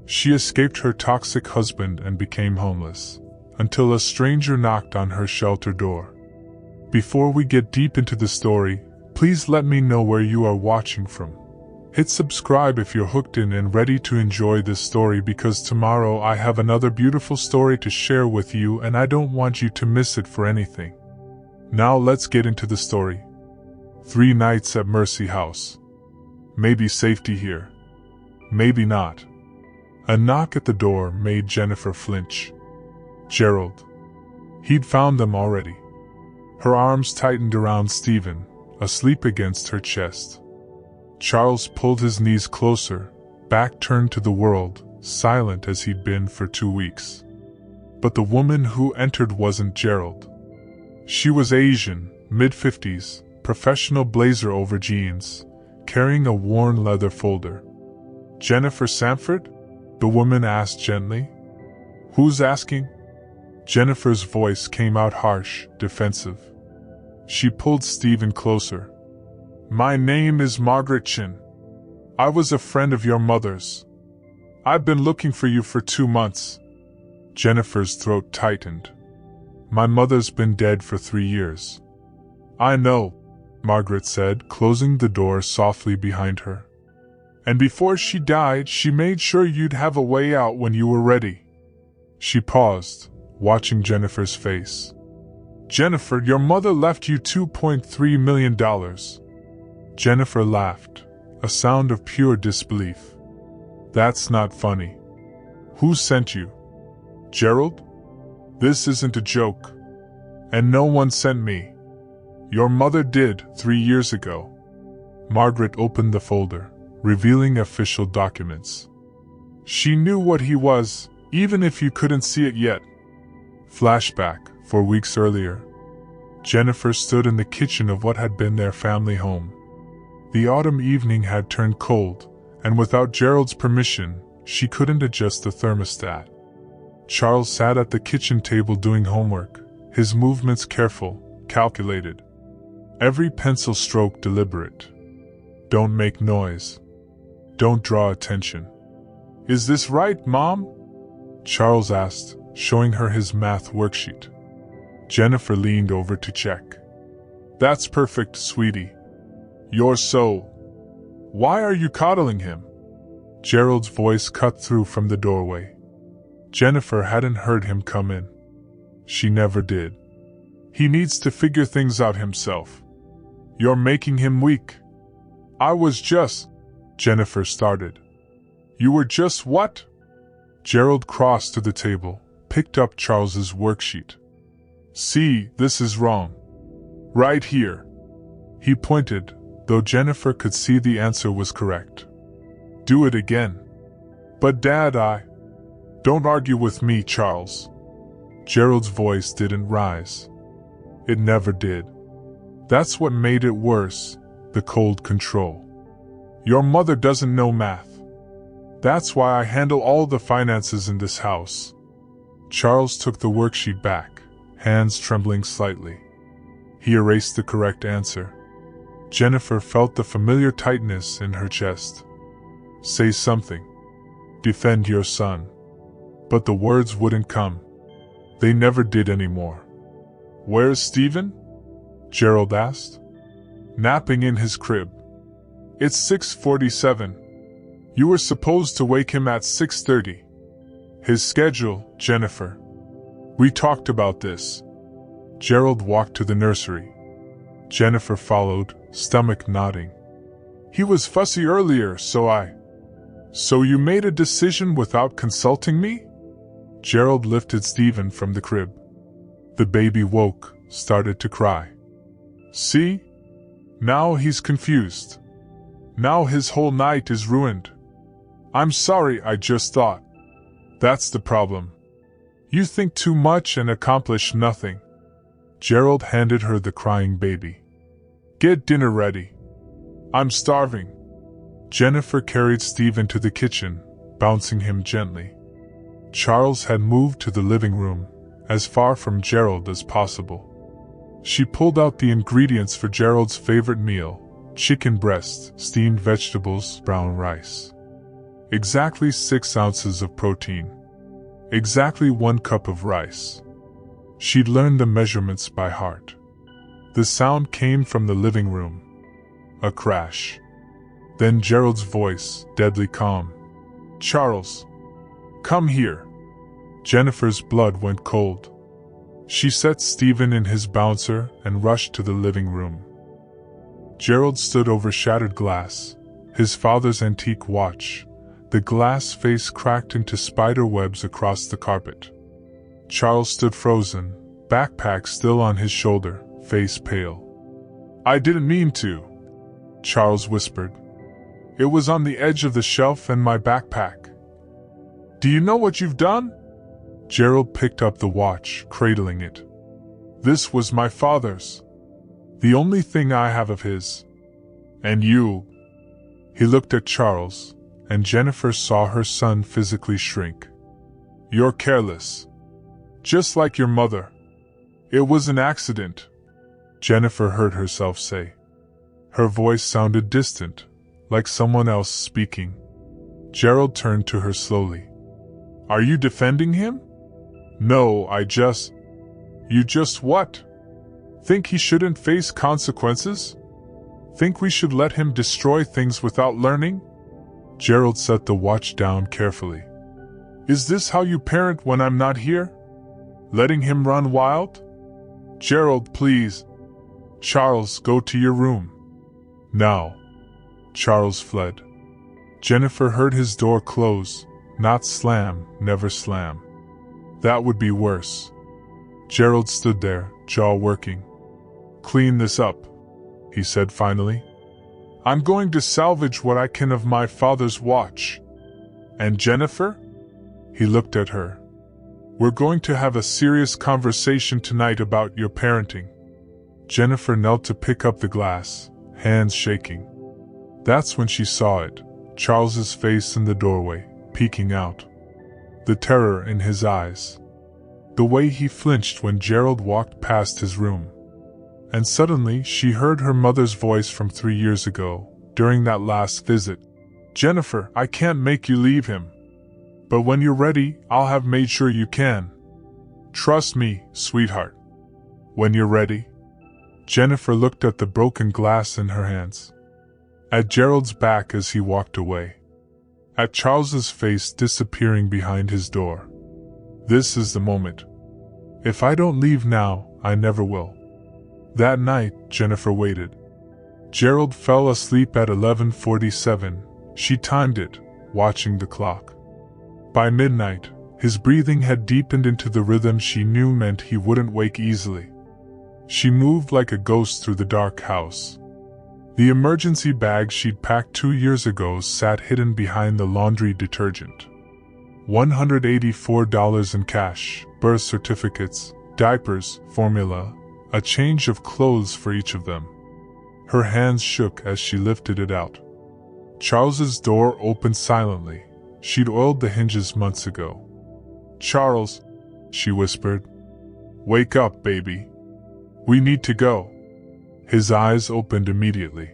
She escaped her toxic husband and became homeless, until a stranger knocked on her shelter door. Before we get deep into the story, please let me know where you are watching from. Hit subscribe if you're hooked in and ready to enjoy this story, because tomorrow I have another beautiful story to share with you and I don't want you to miss it for anything. Now let's get into the story. 3 nights at Mercy House. Maybe safety here. Maybe not. A knock at the door made Jennifer flinch. Gerald. He'd found them already. Her arms tightened around Stephen, asleep against her chest. Charles pulled his knees closer, back turned to the world, silent as he'd been for 2 weeks. But the woman who entered wasn't Gerald. She was Asian, mid-50s, professional blazer over jeans, carrying a worn leather folder. "Jennifer Sanford?" the woman asked gently. "Who's asking?" Jennifer's voice came out harsh, defensive. She pulled Stephen closer. "My name is Margaret Chin. I was a friend of your mother's. I've been looking for you for 2 months. Jennifer's throat tightened. "My mother's been dead for 3 years. "I know," Margaret said, closing the door softly behind her. "And before she died, she made sure you'd have a way out when you were ready." She paused, watching Jennifer's face. "Jennifer, your mother left you $2.3 million. Jennifer laughed, a sound of pure disbelief. "That's not funny. Who sent you?" "Gerald? This isn't a joke. And no one sent me. Your mother did 3 years ago." Margaret opened the folder, revealing official documents. "She knew what he was, even if you couldn't see it yet." Flashback, 4 weeks earlier. Jennifer stood in the kitchen of what had been their family home. The autumn evening had turned cold, and without Gerald's permission, she couldn't adjust the thermostat. Charles sat at the kitchen table doing homework, his movements careful, calculated. Every pencil stroke deliberate. "Don't make noise. Don't draw attention." "Is this right, Mom?" Charles asked, showing her his math worksheet. Jennifer leaned over to check. "That's perfect, sweetie. You're so... Why are you coddling him?" Gerald's voice cut through from the doorway. Jennifer hadn't heard him come in. She never did. "He needs to figure things out himself. You're making him weak." "I was just..." Jennifer started. "You were just what?" Gerald crossed to the table, picked up Charles's worksheet. "See, this is wrong. Right here." He pointed, though Jennifer could see the answer was correct. "Do it again." "But Dad, Don't argue with me, Charles." Gerald's voice didn't rise. It never did. That's what made it worse, the cold control. "Your mother doesn't know math. That's why I handle all the finances in this house." Charles took the worksheet back, hands trembling slightly. He erased the correct answer. Jennifer felt the familiar tightness in her chest. "Say something. Defend your son." But the words wouldn't come. They never did anymore. "Where's Stephen?" Gerald asked. "Napping in his crib. It's 6:47. You were supposed to wake him at 6:30. His schedule, Jennifer. We talked about this." Gerald walked to the nursery. Jennifer followed, stomach nodding. "He was fussy earlier, So you made a decision without consulting me?" Gerald lifted Stephen from the crib. The baby woke, started to cry. "See? Now he's confused. Now his whole night is ruined. I'm sorry, I just thought. That's the problem. You think too much and accomplish nothing." Gerald handed her the crying baby. "Get dinner ready. I'm starving." Jennifer carried Stephen to the kitchen, bouncing him gently. Charles had moved to the living room, as far from Gerald as possible. She pulled out the ingredients for Gerald's favorite meal: chicken breast, steamed vegetables, brown rice. Exactly 6 ounces of protein. Exactly 1 cup of rice. She'd learned the measurements by heart. The sound came from the living room. A crash. Then Gerald's voice, deadly calm. "Charles, come here." Jennifer's blood went cold. She set Stephen in his bouncer and rushed to the living room. Gerald stood over shattered glass, his father's antique watch. The glass face cracked into spider webs across the carpet. Charles stood frozen, backpack still on his shoulder, face pale. "I didn't mean to," Charles whispered. "It was on the edge of the shelf and my backpack." "Do you know what you've done?" Gerald picked up the watch, cradling it. "This was my father's. The only thing I have of his. And you." He looked at Charles, and Jennifer saw her son physically shrink. "You're careless. Just like your mother. It was an accident," Jennifer heard herself say. Her voice sounded distant, like someone else speaking. Gerald turned to her slowly. "Are you defending him?" "No, You just what? Think he shouldn't face consequences? Think we should let him destroy things without learning?" Gerald set the watch down carefully. "Is this how you parent when I'm not here? Letting him run wild?" "Gerald, please." "Charles, go to your room. Now." Charles fled. Jennifer heard his door close, not slam, never slam. That would be worse. Gerald stood there, jaw working. "Clean this up," he said finally. "I'm going to salvage what I can of my father's watch." "And Jennifer?" He looked at her. "We're going to have a serious conversation tonight about your parenting." Jennifer knelt to pick up the glass, hands shaking. That's when she saw it, Charles's face in the doorway, peeking out. The terror in his eyes. The way he flinched when Gerald walked past his room. And suddenly she heard her mother's voice from 3 years ago, during that last visit. "Jennifer, I can't make you leave him. But when you're ready, I'll have made sure you can. Trust me, sweetheart. When you're ready." Jennifer looked at the broken glass in her hands. At Gerald's back as he walked away. At Charles's face disappearing behind his door. This is the moment. If I don't leave now, I never will. That night, Jennifer waited. Gerald fell asleep at 11:47. She timed it, watching the clock. By midnight, his breathing had deepened into the rhythm she knew meant he wouldn't wake easily. She moved like a ghost through the dark house. The emergency bag she'd packed 2 years ago sat hidden behind the laundry detergent. $184 in cash, birth certificates, diapers, formula, a change of clothes for each of them. Her hands shook as she lifted it out. Charles's door opened silently. She'd oiled the hinges months ago. "Charles," she whispered. "Wake up, baby. We need to go." His eyes opened immediately.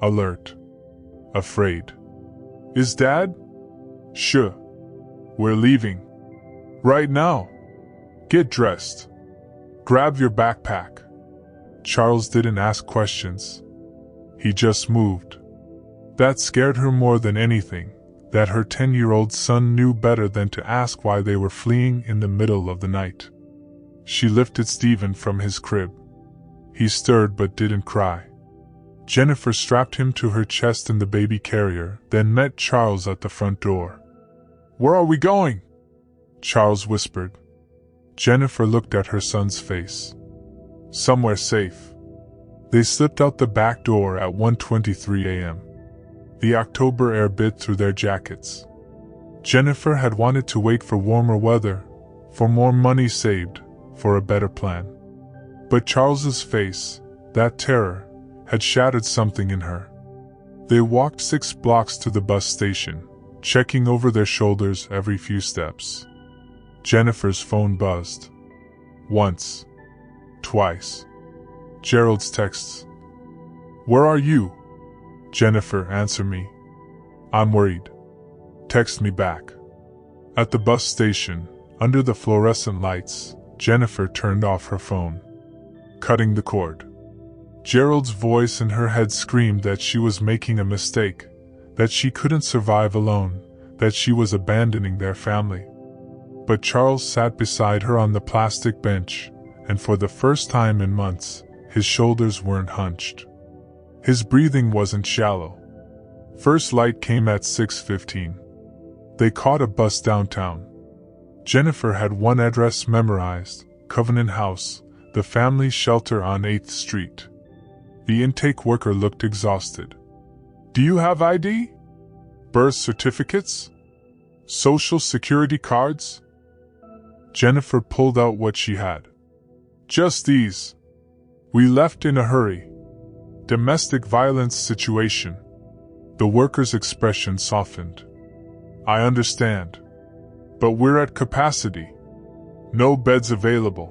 Alert. Afraid. "Is Dad?" "Sure. We're leaving. Right now. Get dressed. Grab your backpack." Charles didn't ask questions. He just moved. That scared her more than anything, that her 10-year-old son knew better than to ask why they were fleeing in the middle of the night. She lifted Stephen from his crib. He stirred but didn't cry. Jennifer strapped him to her chest in the baby carrier, then met Charles at the front door. "Where are we going?" Charles whispered. Jennifer looked at her son's face. "Somewhere safe." They slipped out the back door at 1:23 a.m. The October air bit through their jackets. Jennifer had wanted to wait for warmer weather, for more money saved, for a better plan. But Charles's face, that terror, had shattered something in her. They walked 6 blocks to the bus station, checking over their shoulders every few steps. Jennifer's phone buzzed. Once. Twice. Gerald's texts. "Where are you?" "Jennifer, answer me. I'm worried." Text me back. At the bus station, under the fluorescent lights, Jennifer turned off her phone. Cutting the cord. Gerald's voice in her head screamed that she was making a mistake, that she couldn't survive alone, that she was abandoning their family. But Charles sat beside her on the plastic bench, and for the first time in months, his shoulders weren't hunched. His breathing wasn't shallow. First light came at 6:15. They caught a bus downtown. Jennifer had one address memorized, Covenant House, the family shelter on 8th Street. The intake worker looked exhausted. Do you have ID? Birth certificates? Social security cards? Jennifer pulled out what she had. Just these. We left in a hurry. Domestic violence situation. The worker's expression softened. I understand. But we're at capacity. No beds available.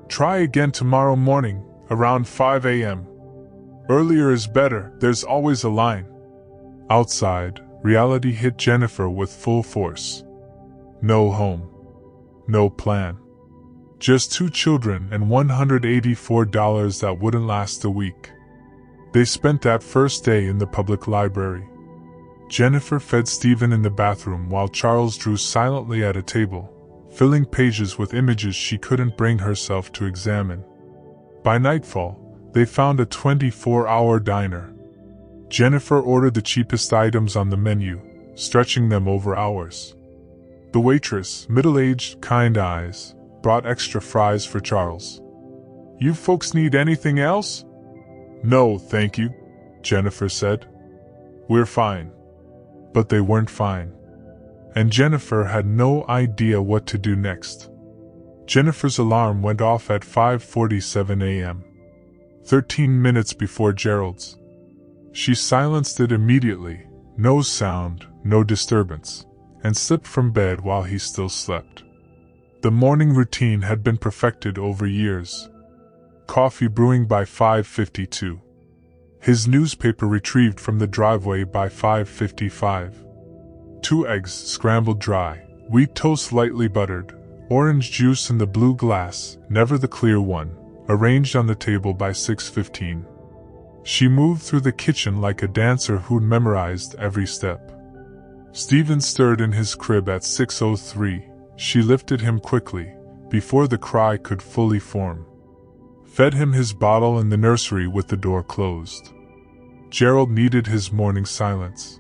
Try again tomorrow morning, around 5 a.m. Earlier is better, there's always a line. Outside, reality hit Jennifer with full force. No home. No plan. Just 2 children and $184 that wouldn't last a week. They spent that first day in the public library. Jennifer fed Stephen in the bathroom while Charles drew silently at a table, filling pages with images she couldn't bring herself to examine. By nightfall, they found a 24-hour diner. Jennifer ordered the cheapest items on the menu, stretching them over hours. The waitress, middle-aged, kind eyes, brought extra fries for Charles. You folks need anything else? No, thank you, Jennifer said. We're fine. But they weren't fine. And Jennifer had no idea what to do next. Jennifer's alarm went off at 5:47 a.m. 13 minutes before Gerald's. She silenced it immediately, no sound, no disturbance, and slipped from bed while he still slept. The morning routine had been perfected over years. Coffee brewing by 5:52. His newspaper retrieved from the driveway by 5:55. 2 eggs scrambled dry, wheat toast lightly buttered, orange juice in the blue glass, never the clear one, arranged on the table by 6:15. She moved through the kitchen like a dancer who'd memorized every step. Stephen stirred in his crib at 6:03. She lifted him quickly, before the cry could fully form. Fed him his bottle in the nursery with the door closed. Gerald needed his morning silence.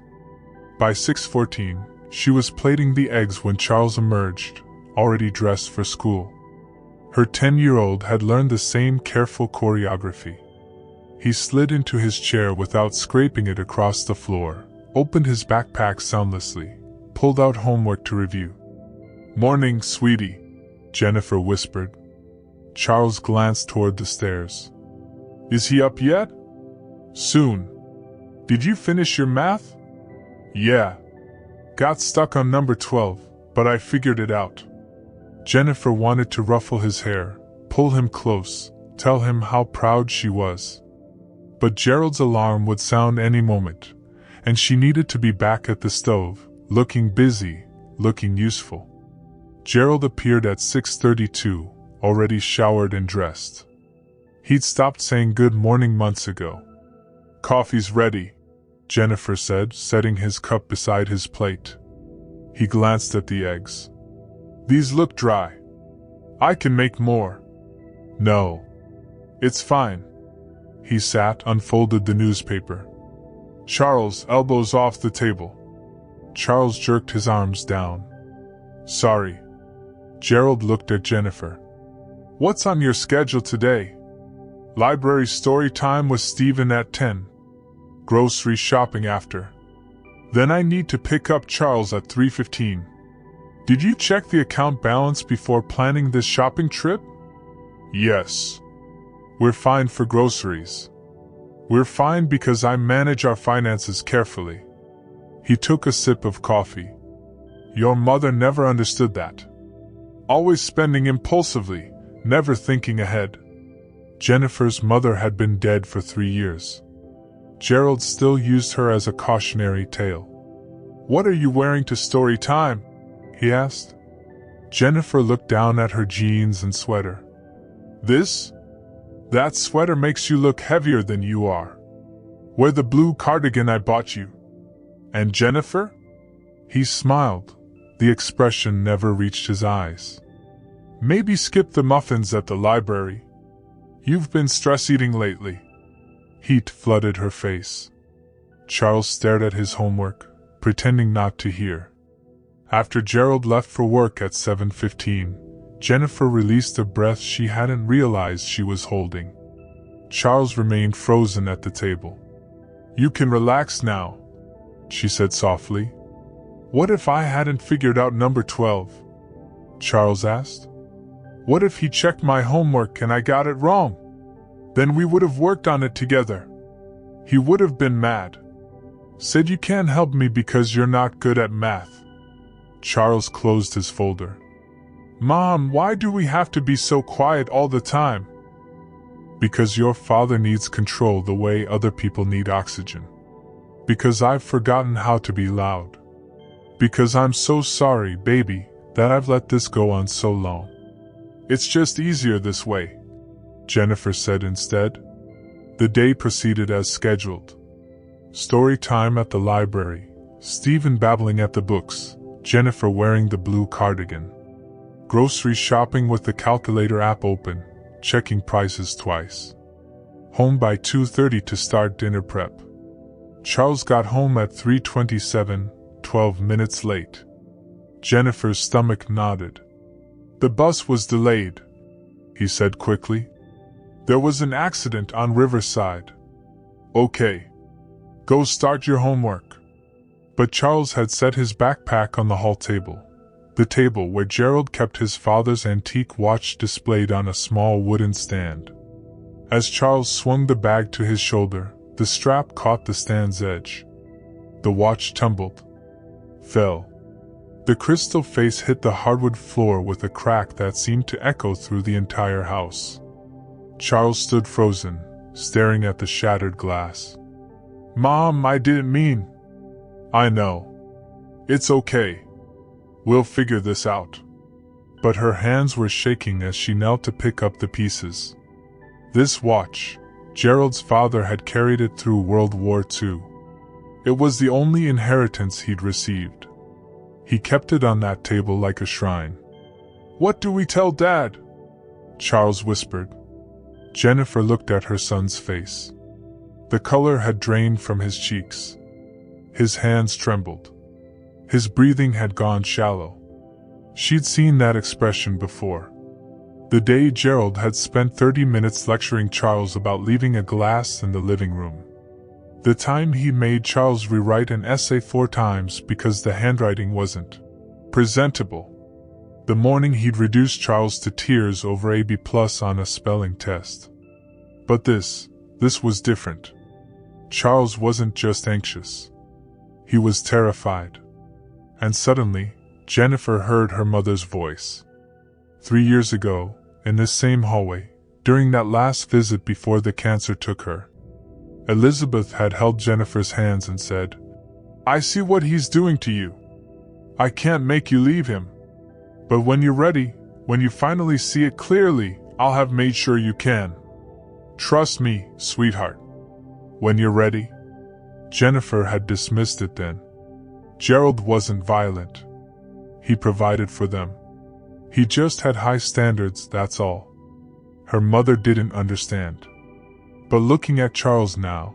By 6:14, she was plating the eggs when Charles emerged, already dressed for school. Her 10-year-old had learned the same careful choreography. He slid into his chair without scraping it across the floor, opened his backpack soundlessly, pulled out homework to review. Morning, sweetie, Jennifer whispered. Charles glanced toward the stairs. Is he up yet? Soon. Did you finish your math? Yeah. Got stuck on number 12, but I figured it out. Jennifer wanted to ruffle his hair, pull him close, tell him how proud she was. But Gerald's alarm would sound any moment, and she needed to be back at the stove, looking busy, looking useful. Gerald appeared at 6:32, already showered and dressed. He'd stopped saying good morning months ago. Coffee's ready, Jennifer said, setting his cup beside his plate. He glanced at the eggs. These look dry. I can make more. No. It's fine. He sat, unfolded the newspaper. Charles, elbows off the table. Charles jerked his arms down. Sorry. Gerald looked at Jennifer. What's on your schedule today? Library story time with Stephen at 10. Grocery shopping after. Then I need to pick up Charles at 3:15. Did you check the account balance before planning this shopping trip? Yes. We're fine for groceries. We're fine because I manage our finances carefully. He took a sip of coffee. Your mother never understood that. Always spending impulsively, never thinking ahead. Jennifer's mother had been dead for 3 years. Gerald still used her as a cautionary tale. "What are you wearing to story time?" he asked. Jennifer looked down at her jeans and sweater. That sweater makes you look heavier than you are. Wear the blue cardigan I bought you." "And Jennifer?" He smiled. The expression never reached his eyes. "Maybe skip the muffins at the library. You've been stress-eating lately." Heat flooded her face. Charles stared at his homework, pretending not to hear. After Gerald left for work at 7:15, Jennifer released a breath she hadn't realized she was holding. Charles remained frozen at the table. "You can relax now," she said softly. "What if I hadn't figured out number 12? Charles asked. "What if he checked my homework and I got it wrong? Then we would have worked on it together. He would have been mad. Said you can't help me because you're not good at math." Charles closed his folder. "Mom, why do we have to be so quiet all the time?" "Because your father needs control the way other people need oxygen. Because I've forgotten how to be loud. Because I'm so sorry, baby, that I've let this go on so long. It's just easier this way," Jennifer said instead. The day proceeded as scheduled. Story time at the library, Stephen babbling at the books, Jennifer wearing the blue cardigan. Grocery shopping with the calculator app open, checking prices twice. Home by 2:30 to start dinner prep. Charles got home at 3:27, 12 minutes late. Jennifer's stomach nodded. "The bus was delayed," he said quickly. "There was an accident on Riverside." "Okay. Go start your homework." But Charles had set his backpack on the hall table, the table where Gerald kept his father's antique watch displayed on a small wooden stand. As Charles swung the bag to his shoulder, the strap caught the stand's edge. The watch tumbled. Fell. The crystal face hit the hardwood floor with a crack that seemed to echo through the entire house. Charles stood frozen, staring at the shattered glass. "Mom, I didn't mean." "I know. It's okay. We'll figure this out." But her hands were shaking as she knelt to pick up the pieces. This watch, Gerald's father had carried it through World War II. It was the only inheritance he'd received. He kept it on that table like a shrine. "What do we tell Dad?" Charles whispered. Jennifer looked at her son's face. The color had drained from his cheeks. His hands trembled. His breathing had gone shallow. She'd seen that expression before. The day Gerald had spent 30 minutes lecturing Charles about leaving a glass in the living room. The time he made Charles rewrite an essay 4 times because the handwriting wasn't presentable. The morning he'd reduced Charles to tears over a B+ on a spelling test. But this was different. Charles wasn't just anxious. He was terrified. And suddenly, Jennifer heard her mother's voice. 3 years ago, in this same hallway, during that last visit before the cancer took her, Elizabeth had held Jennifer's hands and said, "I see what he's doing to you. I can't make you leave him. But when you're ready, when you finally see it clearly, I'll have made sure you can. Trust me, sweetheart. When you're ready." Jennifer had dismissed it then. Gerald wasn't violent. He provided for them. He just had high standards, that's all. Her mother didn't understand. But looking at Charles now,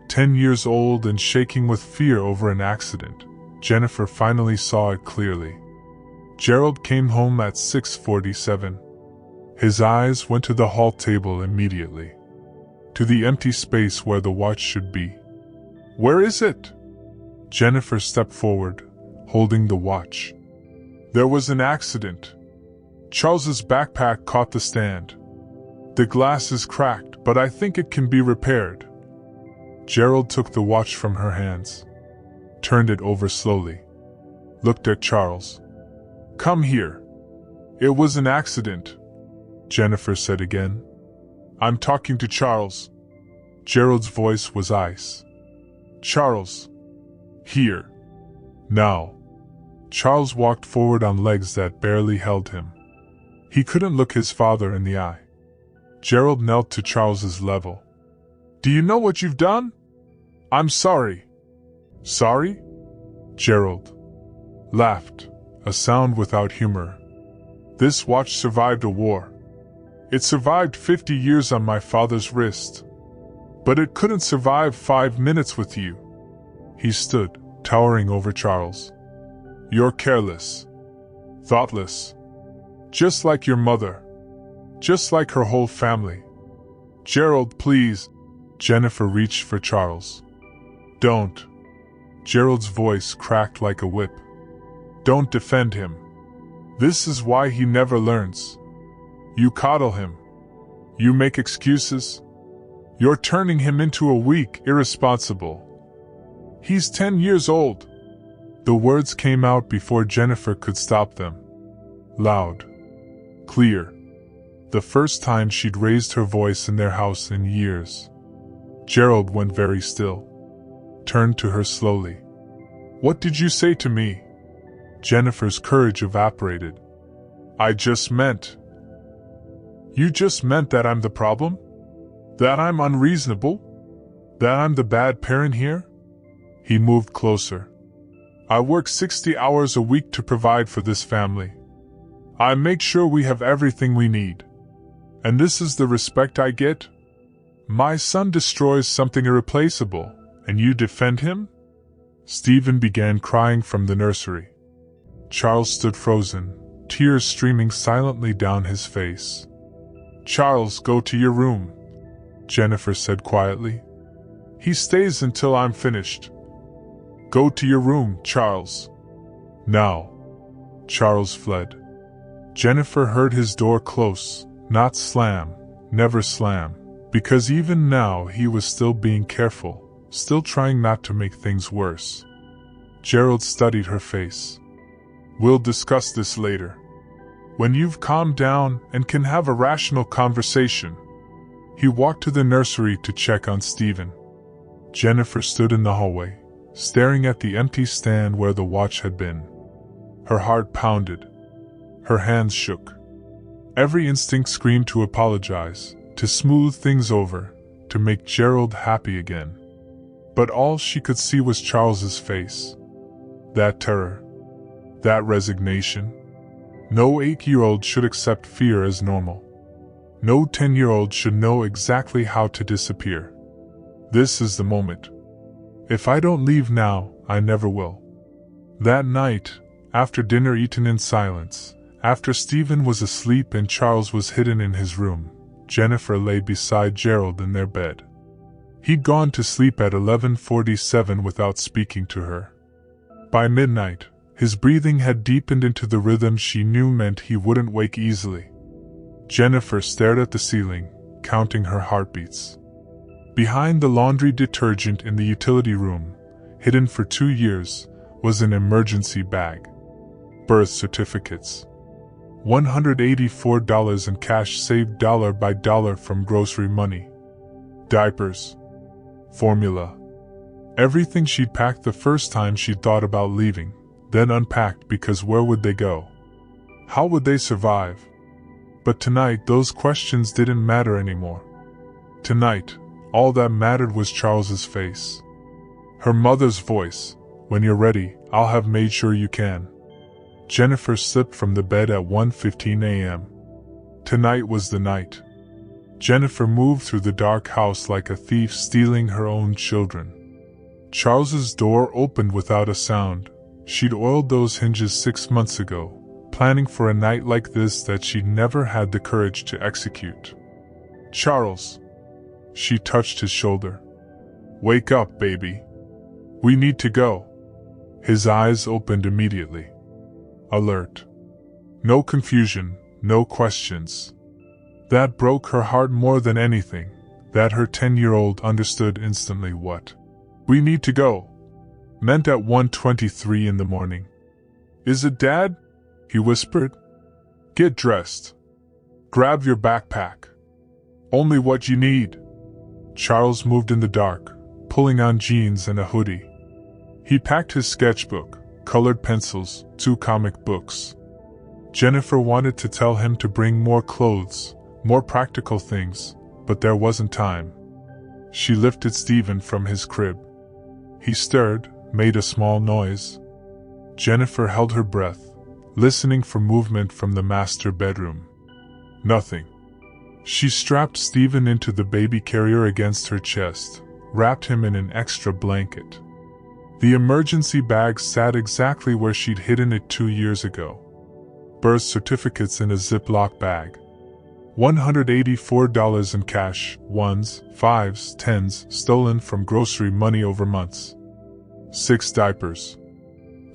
10 years old and shaking with fear over an accident, Jennifer finally saw it clearly. Gerald came home at 6:47. His eyes went to the hall table immediately. To the empty space where the watch should be. "Where is it?" Jennifer stepped forward, holding the watch. "There was an accident. Charles's backpack caught the stand. The glass is cracked, but I think it can be repaired." Gerald took the watch from her hands, turned it over slowly, looked at Charles. "Come here." "It was an accident," Jennifer said again. "I'm talking to Charles." Gerald's voice was ice. "Charles. Here. Now. Charles walked forward on legs that barely held him. He couldn't look his father in the eye. Gerald knelt to Charles's level. Do you know what you've done? I'm sorry. Sorry? Gerald laughed, a sound without humor. This watch survived a war. It survived 50 years on my father's wrist. But it couldn't survive 5 minutes with you. He stood, towering over Charles. You're careless. Thoughtless. Just like your mother. Just like her whole family. Gerald, please. Jennifer reached for Charles. Don't. Gerald's voice cracked like a whip. Don't defend him. This is why he never learns. You coddle him. You make excuses. You're turning him into a weak, irresponsible. He's 10 years old. The words came out before Jennifer could stop them. Loud. Clear. The first time she'd raised her voice in their house in years. Gerald went very still. Turned to her slowly. What did you say to me? Jennifer's courage evaporated. I just meant. You just meant that I'm the problem? That I'm unreasonable? That I'm the bad parent here? He moved closer. I work 60 hours a week to provide for this family. I make sure we have everything we need. And this is the respect I get? My son destroys something irreplaceable, and you defend him? Stephen began crying from the nursery. Charles stood frozen, tears streaming silently down his face. Charles, go to your room, Jennifer said quietly. He stays until I'm finished. Go to your room, Charles. Now. Charles fled. Jennifer heard his door close, not slam, never slam, because even now he was still being careful, still trying not to make things worse. Gerald studied her face. We'll discuss this later. When you've calmed down and can have a rational conversation. He walked to the nursery to check on Stephen. Jennifer stood in the hallway, staring at the empty stand where the watch had been. Her heart pounded. Her hands shook. Every instinct screamed to apologize, to smooth things over, to make Gerald happy again. But all she could see was Charles's face. That terror. That resignation. No 8-year-old should accept fear as normal. No 10-year-old should know exactly how to disappear. This is the moment. If I don't leave now, I never will. That night, after dinner eaten in silence, after Stephen was asleep and Charles was hidden in his room, Jennifer lay beside Gerald in their bed. He'd gone to sleep at 11:47 without speaking to her. By midnight, his breathing had deepened into the rhythm she knew meant he wouldn't wake easily. Jennifer stared at the ceiling, counting her heartbeats. Behind the laundry detergent in the utility room, hidden for 2 years, was an emergency bag. Birth certificates. $184 in cash saved dollar by dollar from grocery money. Diapers. Formula. Everything she'd packed the first time she'd thought about leaving, then unpacked because where would they go? How would they survive? But tonight those questions didn't matter anymore. Tonight, all that mattered was Charles's face. Her mother's voice, when you're ready, I'll have made sure you can. Jennifer slipped from the bed at 1:15 a.m. Tonight was the night. Jennifer moved through the dark house like a thief stealing her own children. Charles's door opened without a sound. She'd oiled those hinges 6 months ago, planning for a night like this that she'd never had the courage to execute. Charles. She touched his shoulder. Wake up, baby. We need to go. His eyes opened immediately. Alert. No confusion, no questions. That broke her heart more than anything, that her 10-year-old understood instantly what "we need to go" meant at 1:23 in the morning. Is it Dad? He whispered. Get dressed. Grab your backpack. Only what you need. Charles moved in the dark, pulling on jeans and a hoodie. He packed his sketchbook, colored pencils, 2 comic books. Jennifer wanted to tell him to bring more clothes, more practical things, but there wasn't time. She lifted Stephen from his crib. He stirred, made a small noise. Jennifer held her breath, listening for movement from the master bedroom. Nothing. She strapped Stephen into the baby carrier against her chest, wrapped him in an extra blanket. The emergency bag sat exactly where she'd hidden it 2 years ago. Birth certificates in a Ziploc bag. $184 in cash, 1s, 5s, 10s, stolen from grocery money over months. 6 diapers.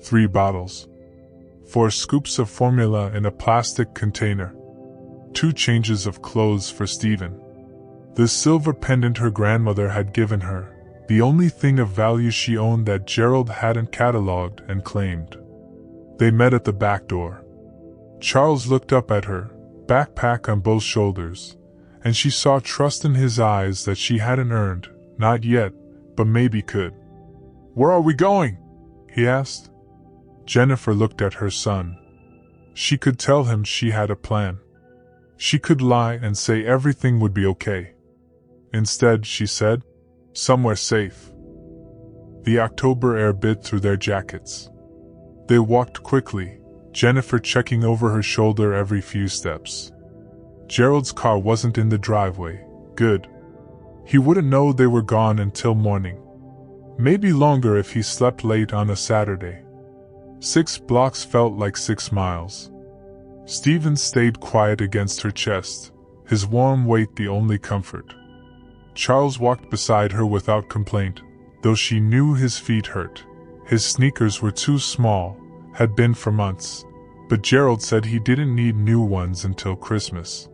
3 bottles. 4 scoops of formula in a plastic container. 2 changes of clothes for Stephen. The silver pendant her grandmother had given her, the only thing of value she owned that Gerald hadn't catalogued and claimed. They met at the back door. Charles looked up at her, backpack on both shoulders, and she saw trust in his eyes that she hadn't earned, not yet, but maybe could. "Where are we going?" he asked. Jennifer looked at her son. She could tell him she had a plan. She could lie and say everything would be okay. Instead, she said, "Somewhere safe." The October air bit through their jackets. They walked quickly, Jennifer checking over her shoulder every few steps. Gerald's car wasn't in the driveway. Good. He wouldn't know they were gone until morning. Maybe longer if he slept late on a Saturday. 6 blocks felt like 6 miles. Stephen stayed quiet against her chest, his warm weight the only comfort. Charles walked beside her without complaint, though she knew his feet hurt. His sneakers were too small, had been for months, but Gerald said he didn't need new ones until Christmas.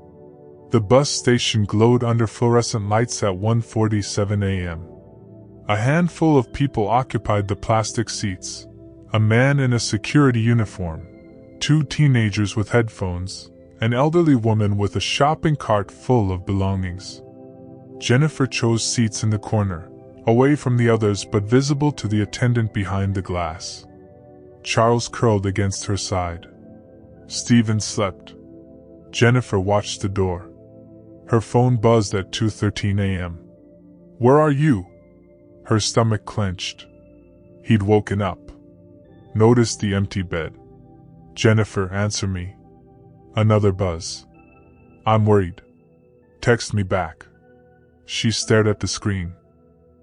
The bus station glowed under fluorescent lights at 1:47 a.m. A handful of people occupied the plastic seats. A man in a security uniform, 2 teenagers with headphones, an elderly woman with a shopping cart full of belongings. Jennifer chose seats in the corner, away from the others but visible to the attendant behind the glass. Charles curled against her side. Stephen slept. Jennifer watched the door. Her phone buzzed at 2:13 a.m. "Where are you?" Her stomach clenched. He'd woken up. Noticed the empty bed. "Jennifer, answer me." Another buzz. "I'm worried. Text me back." She stared at the screen.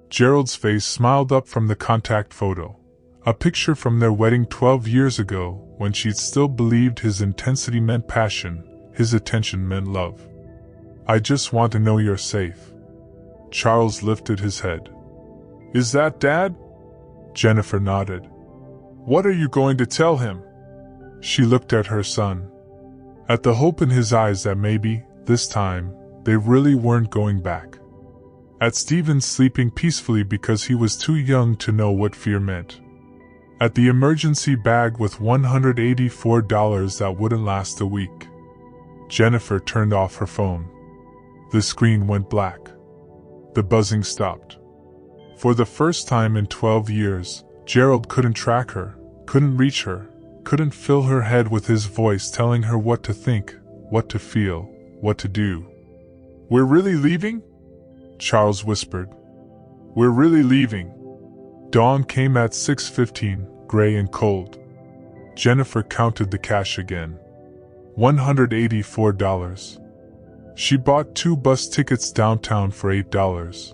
Gerald's face smiled up from the contact photo, a picture from their wedding 12 years ago when she'd still believed his intensity meant passion, his attention meant love. "I just want to know you're safe." Charles lifted his head. "Is that Dad?" Jennifer nodded. "What are you going to tell him?" She looked at her son. At the hope in his eyes that maybe, this time, they really weren't going back. At Stephen sleeping peacefully because he was too young to know what fear meant. At the emergency bag with $184 that wouldn't last a week. Jennifer turned off her phone. The screen went black. The buzzing stopped. For the first time in 12 years, Gerald couldn't track her, couldn't reach her, couldn't fill her head with his voice telling her what to think, what to feel, what to do. "We're really leaving?" Charles whispered. "We're really leaving." Dawn came at 6:15, gray and cold. Jennifer counted the cash again. $184. She bought 2 bus tickets downtown for $8.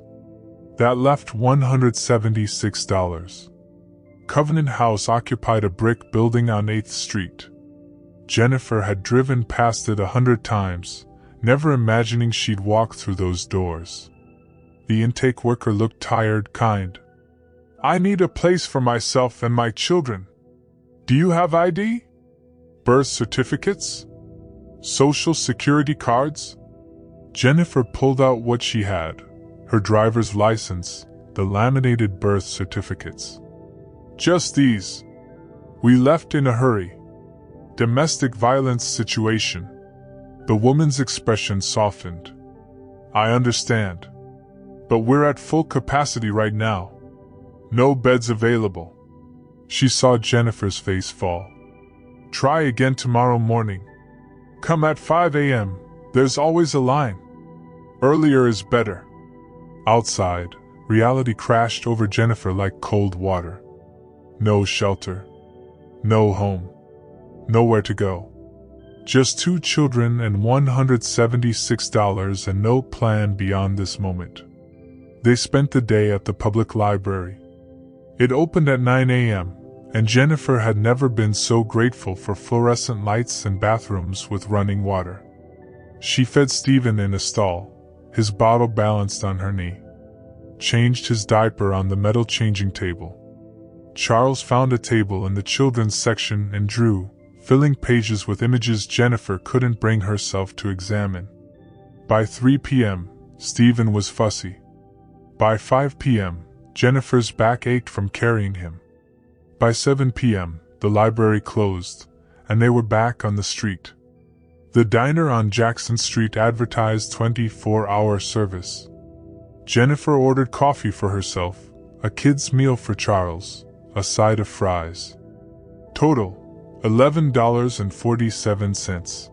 That left $176. Covenant House occupied a brick building on 8th Street. Jennifer had driven past it 100 times, never imagining she'd walk through those doors. The intake worker looked tired, kind. "I need a place for myself and my children. Do you have ID? Birth certificates? Social security cards?" Jennifer pulled out what she had, her driver's license, the laminated birth certificates. "Just these. We left in a hurry. Domestic violence situation." The woman's expression softened. "I understand. But we're at full capacity right now. No beds available." She saw Jennifer's face fall. "Try again tomorrow morning. Come at 5 a.m., there's always a line. Earlier is better." Outside, reality crashed over Jennifer like cold water. No shelter. No home. Nowhere to go. Just 2 children and $176 and no plan beyond this moment. They spent the day at the public library. It opened at 9 a.m., and Jennifer had never been so grateful for fluorescent lights and bathrooms with running water. She fed Stephen in a stall, his bottle balanced on her knee. Changed his diaper on the metal changing table. Charles found a table in the children's section and drew, filling pages with images Jennifer couldn't bring herself to examine. By 3 p.m., Stephen was fussy. By 5 p.m., Jennifer's back ached from carrying him. By 7 p.m., the library closed, and they were back on the street. The diner on Jackson Street advertised 24-hour service. Jennifer ordered coffee for herself, a kid's meal for Charles, a side of fries. Total, $11.47.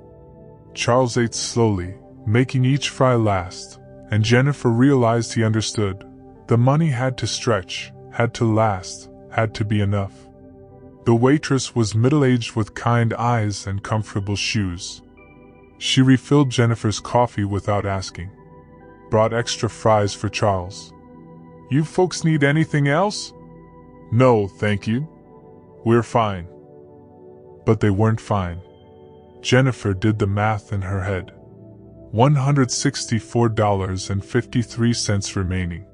Charles ate slowly, making each fry last, and Jennifer realized he understood. The money had to stretch, had to last, had to be enough. The waitress was middle-aged with kind eyes and comfortable shoes. She refilled Jennifer's coffee without asking. Brought extra fries for Charles. "You folks need anything else?" "No, thank you. We're fine." But they weren't fine. Jennifer did the math in her head. $164.53 remaining.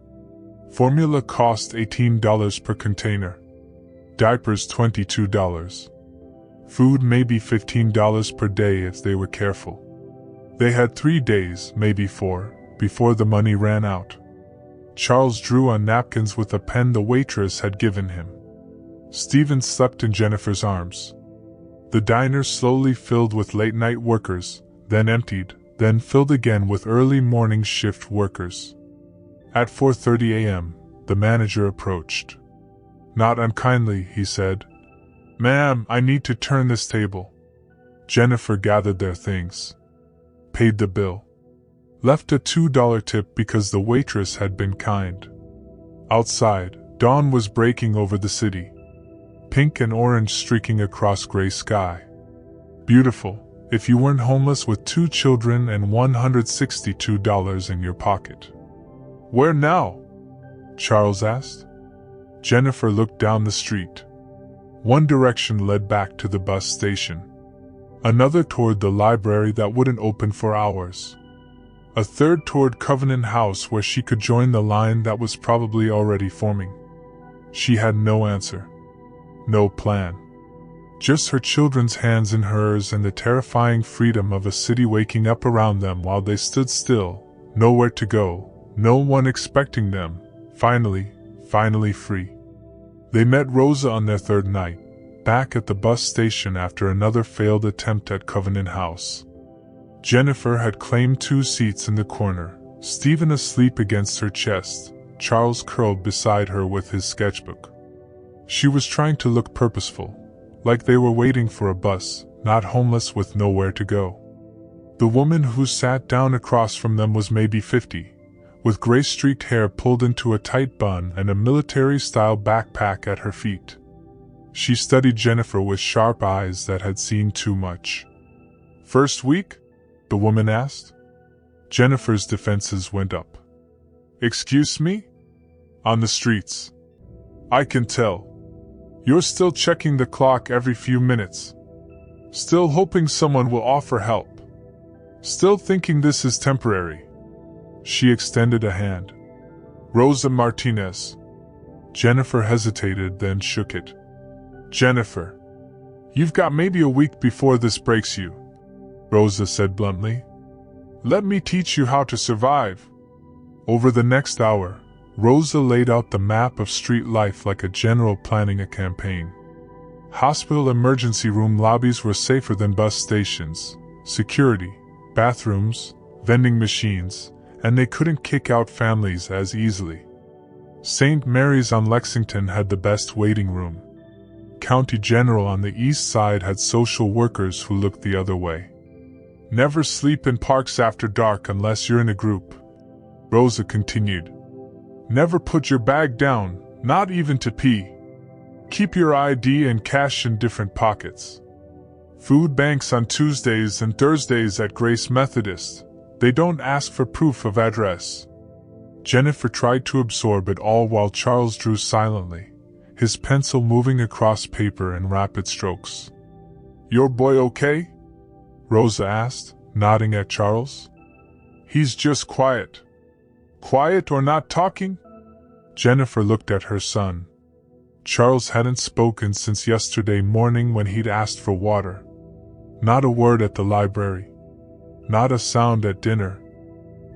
Formula cost $18 per container. Diapers $22. Food maybe $15 per day if they were careful. They had 3 days, maybe 4, before the money ran out. Charles drew on napkins with a pen the waitress had given him. Stephen slept in Jennifer's arms. The diner slowly filled with late-night workers, then emptied, then filled again with early morning shift workers. At 4:30 a.m., the manager approached. Not unkindly, he said, "Ma'am, I need to turn this table." Jennifer gathered their things. Paid the bill. Left a $2 tip because the waitress had been kind. Outside, dawn was breaking over the city. Pink and orange streaking across gray sky. Beautiful, if you weren't homeless with 2 children and $162 in your pocket. "Where now?" Charles asked. Jennifer looked down the street. One direction led back to the bus station. Another toward the library that wouldn't open for hours. A third toward Covenant House where she could join the line that was probably already forming. She had no answer. No plan. Just her children's hands in hers and the terrifying freedom of a city waking up around them while they stood still, nowhere to go, no one expecting them, finally free. They met Rosa on their 3rd night, back at the bus station after another failed attempt at Covenant House. Jennifer had claimed 2 seats in the corner, Stephen asleep against her chest, Charles curled beside her with his sketchbook. She was trying to look purposeful, like they were waiting for a bus, not homeless with nowhere to go. The woman who sat down across from them was maybe 50, with gray-streaked hair pulled into a tight bun and a military-style backpack at her feet. She studied Jennifer with sharp eyes that had seen too much. "First week?" the woman asked. Jennifer's defenses went up. "Excuse me? On the streets. I can tell. You're still checking the clock every few minutes. Still hoping someone will offer help. Still thinking this is temporary." She extended a hand. "Rosa Martinez." Jennifer hesitated, then shook it. "Jennifer, you've got maybe a week before this breaks you," Rosa said bluntly. "Let me teach you how to survive." Over the next hour, Rosa laid out the map of street life like a general planning a campaign. Hospital emergency room lobbies were safer than bus stations, security, bathrooms, vending machines, and they couldn't kick out families as easily. St. Mary's on Lexington had the best waiting room. county general on the east side had social workers who looked the other way. Never sleep in parks after dark unless you're in a group, Rosa continued. Never put your bag down, not even to pee. Keep your ID and cash in different pockets. Food banks on Tuesdays and Thursdays at Grace Methodist. They don't ask for proof of address. Jennifer tried to absorb it all while Charles drew silently, his pencil moving across paper in rapid strokes. Your boy okay? Rosa asked, nodding at Charles. He's just quiet. Quiet or not talking? Jennifer looked at her son. Charles hadn't spoken since yesterday morning when he'd asked for water. Not a word at the library. Not a sound at dinner.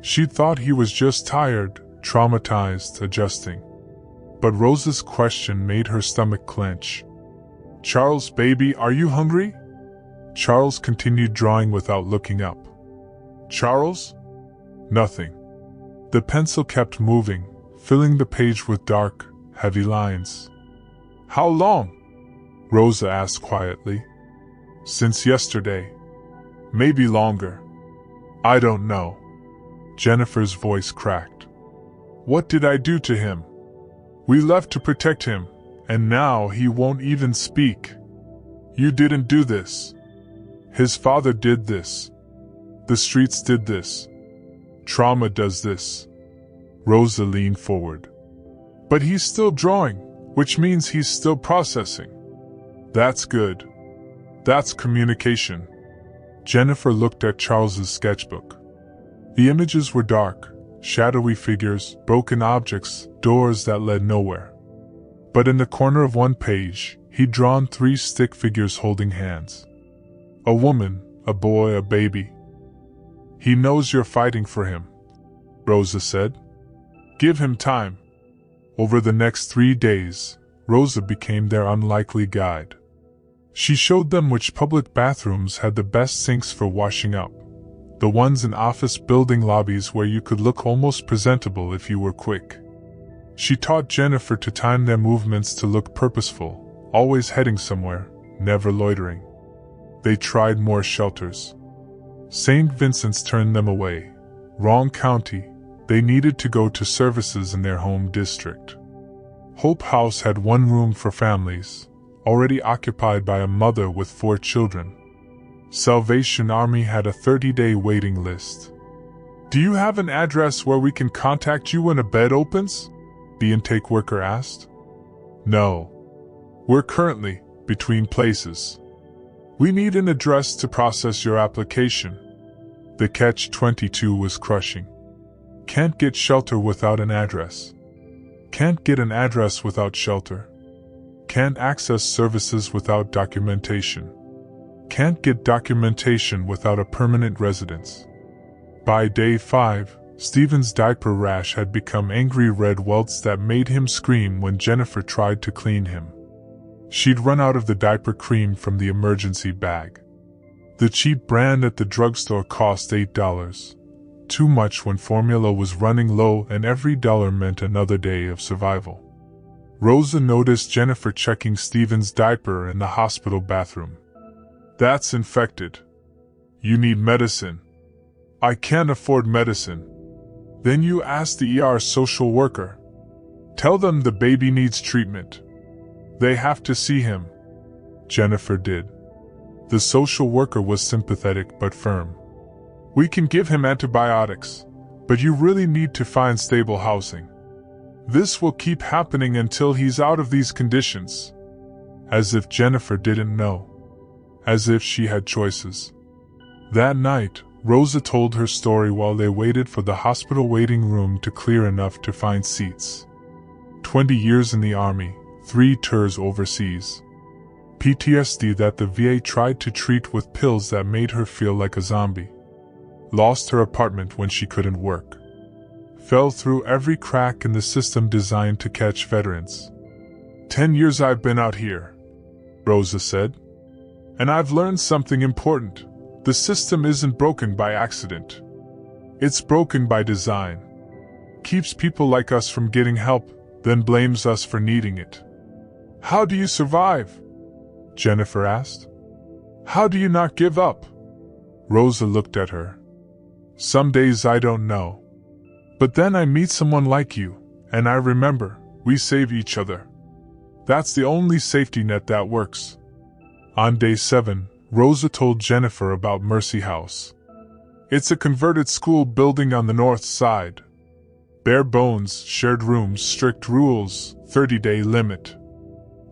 She thought he was just tired, traumatized, adjusting. But Rosa's question made her stomach clench. Charles, baby, are you hungry? Charles continued drawing without looking up. Charles? Nothing. The pencil kept moving, filling the page with dark, heavy lines. How long? Rosa asked quietly. Since yesterday. Maybe longer. I don't know. Jennifer's voice cracked. What did I do to him? We left to protect him, and now he won't even speak. You didn't do this. His father did this. The streets did this. Trauma does this. Rosa leaned forward. But he's still drawing, which means he's still processing. That's good. That's communication. Jennifer looked at Charles's sketchbook. The images were dark, shadowy figures, broken objects, doors that led nowhere. But in the corner of one page, he'd drawn 3 stick figures holding hands. A woman, a boy, a baby. He knows you're fighting for him, Rosa said. Give him time. Over the next 3 days, Rosa became their unlikely guide. She showed them which public bathrooms had the best sinks for washing up. The ones in office building lobbies where you could look almost presentable if you were quick. She taught Jennifer to time their movements to look purposeful, always heading somewhere, never loitering. They tried more shelters. St. Vincent's turned them away. Wrong county, they needed to go to services in their home district. Hope House had 1 room for families, already occupied by a mother with 4 children. Salvation Army had a 30-day waiting list. Do you have an address where we can contact you when a bed opens? The intake worker asked. No. We're currently between places. We need an address to process your application. The catch-22 was crushing. Can't get shelter without an address. Can't get an address without shelter. Can't access services without documentation. Can't get documentation without a permanent residence. By day 5, Stephen's diaper rash had become angry red welts that made him scream when Jennifer tried to clean him. She'd run out of the diaper cream from the emergency bag. The cheap brand at the drugstore cost $8. Too much when formula was running low and every dollar meant another day of survival. Rosa noticed Jennifer checking Stephen's diaper in the hospital bathroom. That's infected. You need medicine. I can't afford medicine. Then you ask the ER social worker. Tell them the baby needs treatment. They have to see him. Jennifer did. The social worker was sympathetic but firm. We can give him antibiotics, but you really need to find stable housing. This will keep happening until he's out of these conditions. As if Jennifer didn't know. As if she had choices. That night, Rosa told her story while they waited for the hospital waiting room to clear enough to find seats. 20 years in the Army, 3 tours overseas. PTSD that the VA tried to treat with pills that made her feel like a zombie. Lost her apartment when she couldn't work. Fell through every crack in the system designed to catch veterans. 10 years I've been out here, Rosa said. And I've learned something important. The system isn't broken by accident. It's broken by design. Keeps people like us from getting help, then blames us for needing it. How do you survive? Jennifer asked. How do you not give up? Rosa looked at her. Some days I don't know. But then I meet someone like you, and I remember, we save each other. That's the only safety net that works. On day 7, Rosa told Jennifer about Mercy House. It's a converted school building on the north side. Bare bones, shared rooms, strict rules, 30-day limit.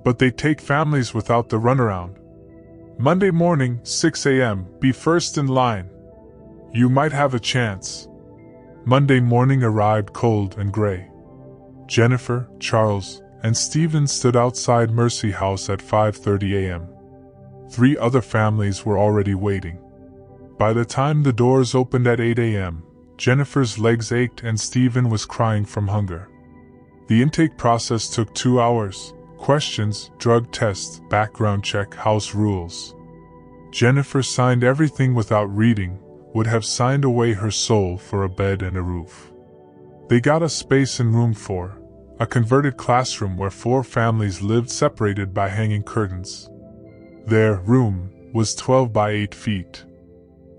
But they take families without the runaround. Monday morning, 6 a.m., be first in line. You might have a chance. Monday morning arrived cold and gray. Jennifer, Charles, and Stephen stood outside Mercy House at 5:30 a.m. 3 other families were already waiting. By the time the doors opened at 8 a.m., Jennifer's legs ached and Stephen was crying from hunger. The intake process took 2 hours. Questions, drug tests, background check, house rules. Jennifer signed everything without reading, would have signed away her soul for a bed and a roof. They got a space in room 4, a converted classroom where 4 families lived separated by hanging curtains. Their room was 12 by 8 feet.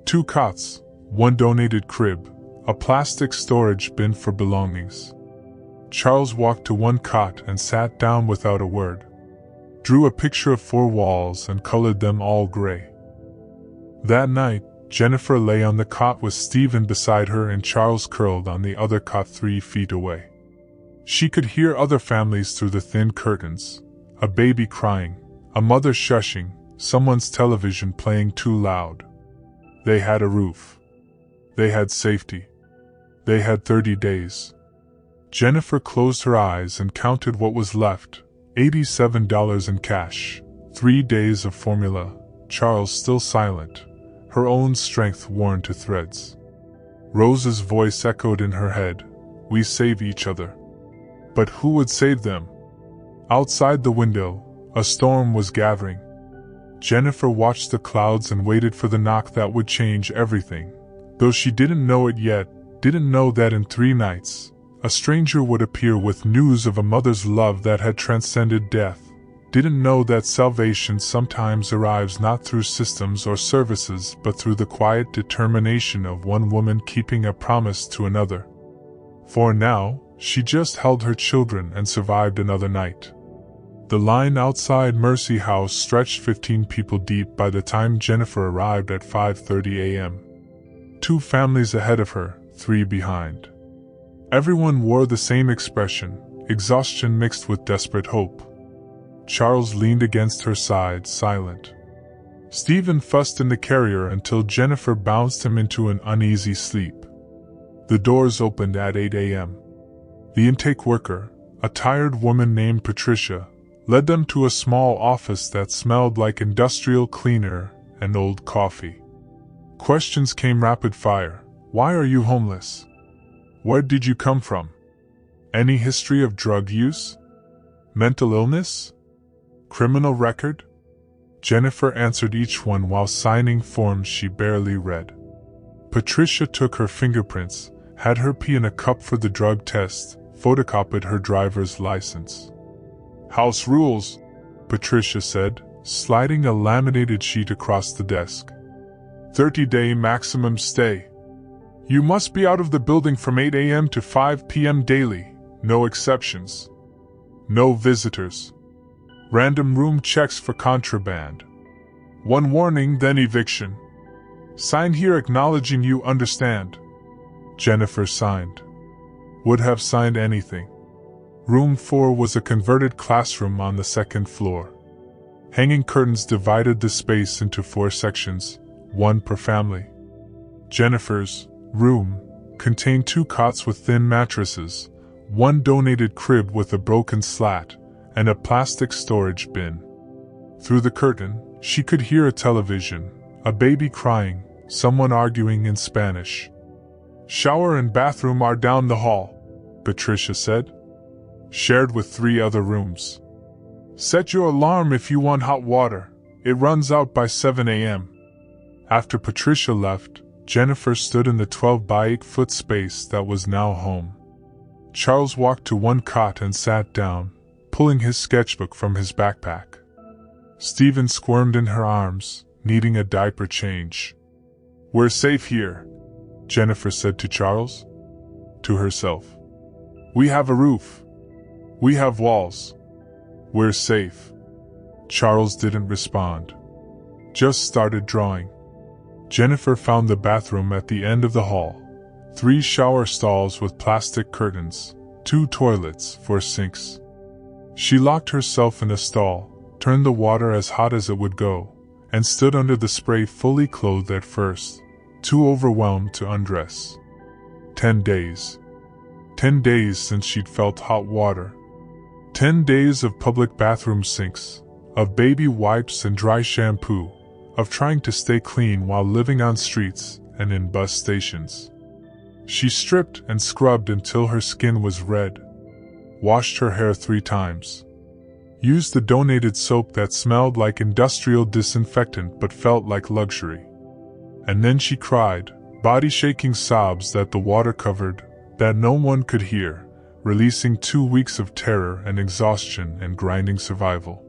2 cots, 1 donated crib, a plastic storage bin for belongings. Charles walked to 1 cot and sat down without a word. Drew a picture of 4 walls and colored them all gray. That night, Jennifer lay on the cot with Stephen beside her and Charles curled on the other cot 3 feet away. She could hear other families through the thin curtains, a baby crying, a mother shushing, someone's television playing too loud. They had a roof. They had safety. They had 30 days. Jennifer closed her eyes and counted what was left, $87 in cash, 3 days of formula, Charles still silent, her own strength worn to threads. Rosa's voice echoed in her head, we save each other. But who would save them? Outside the window, a storm was gathering. Jennifer watched the clouds and waited for the knock that would change everything, though she didn't know it yet, didn't know that in 3 nights, a stranger would appear with news of a mother's love that had transcended death, didn't know that salvation sometimes arrives not through systems or services but through the quiet determination of one woman keeping a promise to another. For now, she just held her children and survived another night. The line outside Mercy House stretched 15 people deep by the time Jennifer arrived at 5:30 a.m. 2 families ahead of her, 3 behind. Everyone wore the same expression, exhaustion mixed with desperate hope. Charles leaned against her side, silent. Stephen fussed in the carrier until Jennifer bounced him into an uneasy sleep. The doors opened at 8 a.m. The intake worker, a tired woman named Patricia, led them to a small office that smelled like industrial cleaner and old coffee. Questions came rapid fire. Why are you homeless? Where did you come from? Any history of drug use? Mental illness? Criminal record? Jennifer answered each one while signing forms she barely read. Patricia took her fingerprints, had her pee in a cup for the drug test, photocopied her driver's license. House rules, Patricia said, sliding a laminated sheet across the desk. 30-day maximum stay. You must be out of the building from 8 a.m. to 5 p.m. daily, no exceptions. No visitors. Random room checks for contraband. 1 warning, then eviction. Sign here acknowledging you understand. Jennifer signed. Would have signed anything. Room 4 was a converted classroom on the 2nd floor. Hanging curtains divided the space into 4 sections, 1 per family. Jennifer's room contained 2 cots with thin mattresses, 1 donated crib with a broken slat, and a plastic storage bin. Through the curtain, she could hear a television, a baby crying, someone arguing in Spanish. Shower and bathroom are down the hall, Patricia said. Shared with 3 other rooms. Set your alarm if you want hot water. It runs out by 7 a.m. After Patricia left, Jennifer stood in the 12 by 8 foot space that was now home. Charles walked to 1 cot and sat down, pulling his sketchbook from his backpack. Stephen squirmed in her arms, needing a diaper change. "We're safe here," Jennifer said to Charles. To herself. "We have a roof. We have walls. We're safe." Charles didn't respond. Just started drawing. Jennifer found the bathroom at the end of the hall. 3 shower stalls with plastic curtains, 2 toilets, 4 sinks. She locked herself in a stall, turned the water as hot as it would go, and stood under the spray fully clothed at first, too overwhelmed to undress. 10 days. 10 days since she'd felt hot water. 10 days of public bathroom sinks, of baby wipes and dry shampoo, of trying to stay clean while living on streets and in bus stations. She stripped and scrubbed until her skin was red, washed her hair 3 times, used the donated soap that smelled like industrial disinfectant but felt like luxury. And then she cried, body-shaking sobs that the water covered, that no one could hear, releasing 2 weeks of terror and exhaustion and grinding survival.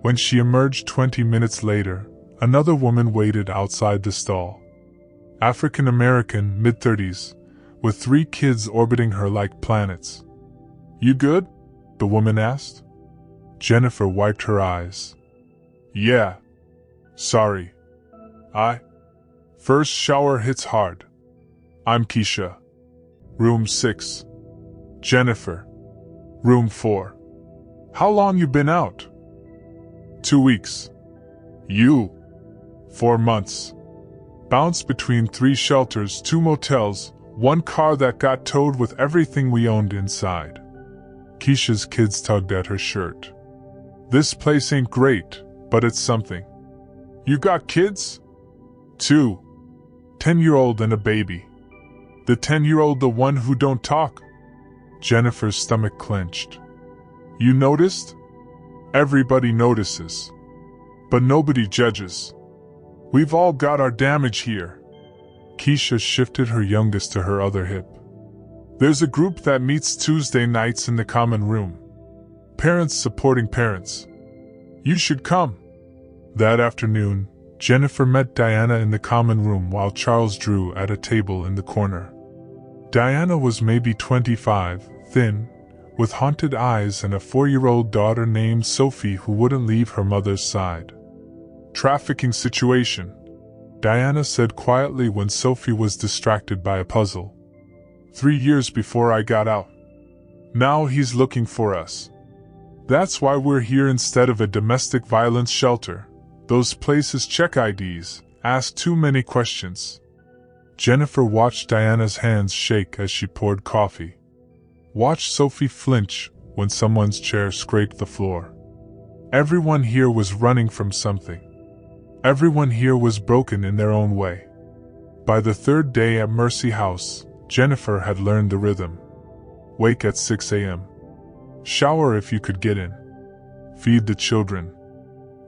When she emerged 20 minutes later, another woman waited outside the stall. African American, mid-30s, with 3 kids orbiting her like planets. "You good?" the woman asked. Jennifer wiped her eyes. "Yeah. Sorry. First shower hits hard. I'm Keisha. Room 6. Jennifer. Room 4. How long you been out?" 2 weeks. "You?" 4 months. Bounced between 3 shelters, 2 motels, 1 car that got towed with everything we owned inside. Keisha's kids tugged at her shirt. "This place ain't great, but it's something." "You got kids?" 2. 10-year-old and a baby. "The 10-year-old the one who don't talk?" Jennifer's stomach clenched. "You noticed?" "Everybody notices. But nobody judges. We've all got our damage here." Keisha shifted her youngest to her other hip. "There's a group that meets Tuesday nights in the common room. Parents supporting parents. You should come." That afternoon, Jennifer met Diana in the common room while Charles drew at a table in the corner. Diana was maybe 25, thin, with haunted eyes and a 4-year-old daughter named Sophie who wouldn't leave her mother's side. "Trafficking situation," Diana said quietly when Sophie was distracted by a puzzle. 3 years before I got out. Now he's looking for us. That's why we're here instead of a domestic violence shelter. Those places check IDs, ask too many questions." Jennifer watched Diana's hands shake as she poured coffee. Watched Sophie flinch when someone's chair scraped the floor. Everyone here was running from something. Everyone here was broken in their own way. By the 3rd day at Mercy House, Jennifer had learned the rhythm. Wake at 6 a.m. Shower if you could get in. Feed the children.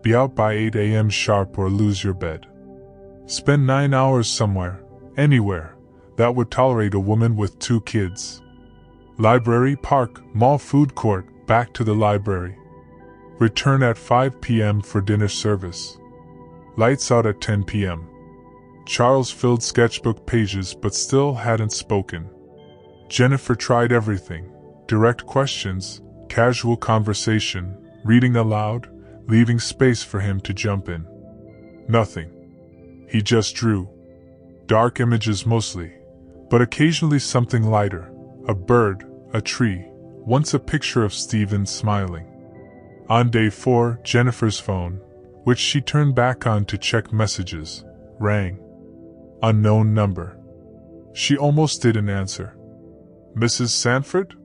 Be out by 8 a.m. sharp or lose your bed. Spend 9 hours somewhere, anywhere, that would tolerate a woman with 2 kids. Library, park, mall, food court, back to the library. Return at 5 p.m. for dinner service. Lights out at 10 p.m. Charles filled sketchbook pages but still hadn't spoken. Jennifer tried everything: direct questions, casual conversation, reading aloud, leaving space for him to jump in. Nothing. He just drew. Dark images mostly, but occasionally something lighter: a bird, a tree, once a picture of Stephen smiling. On day 4, Jennifer's phone, which she turned back on to check messages, rang. Unknown number. She almost didn't answer. "Mrs. Sanford?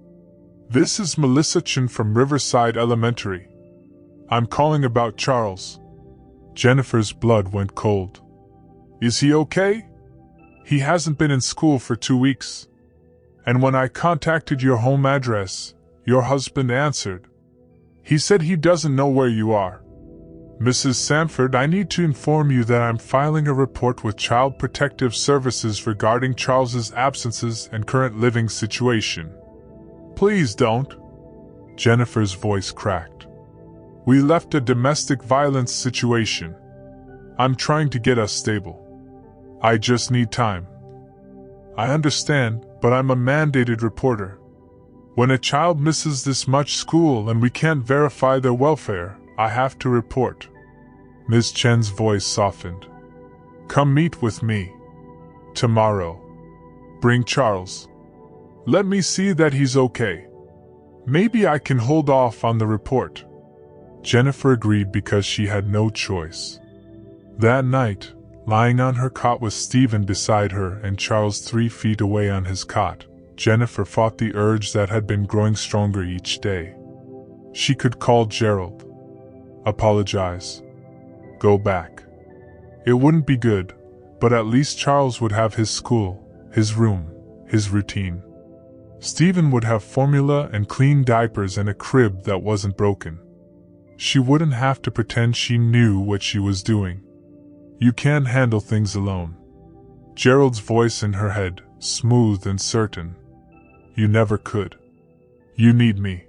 This is Melissa Chen from Riverside Elementary. I'm calling about Charles." Jennifer's blood went cold. "Is he okay? He hasn't been in school for 2 weeks. And when I contacted your home address, your husband answered. He said he doesn't know where you are. Mrs. Sanford, I need to inform you that I'm filing a report with Child Protective Services regarding Charles's absences and current living situation. Please don't." Jennifer's voice cracked. We left a domestic violence situation. I'm trying to get us stable. I just need time. I understand, but I'm a mandated reporter. When a child misses this much school and we can't verify their welfare, I have to report. Ms. Chen's voice softened. Come meet with me. Tomorrow. Bring Charles. Let me see that he's okay. Maybe I can hold off on the report. Jennifer agreed because she had no choice. That night, lying on her cot with Stephen beside her and Charles 3 feet away on his cot, Jennifer fought the urge that had been growing stronger each day. She could call Gerald. Apologize. Go back. It wouldn't be good, but at least Charles would have his school, his room, his routine. Stephen would have formula and clean diapers and a crib that wasn't broken. She wouldn't have to pretend she knew what she was doing. You can't handle things alone. Gerald's voice in her head, smooth and certain. You never could. You need me.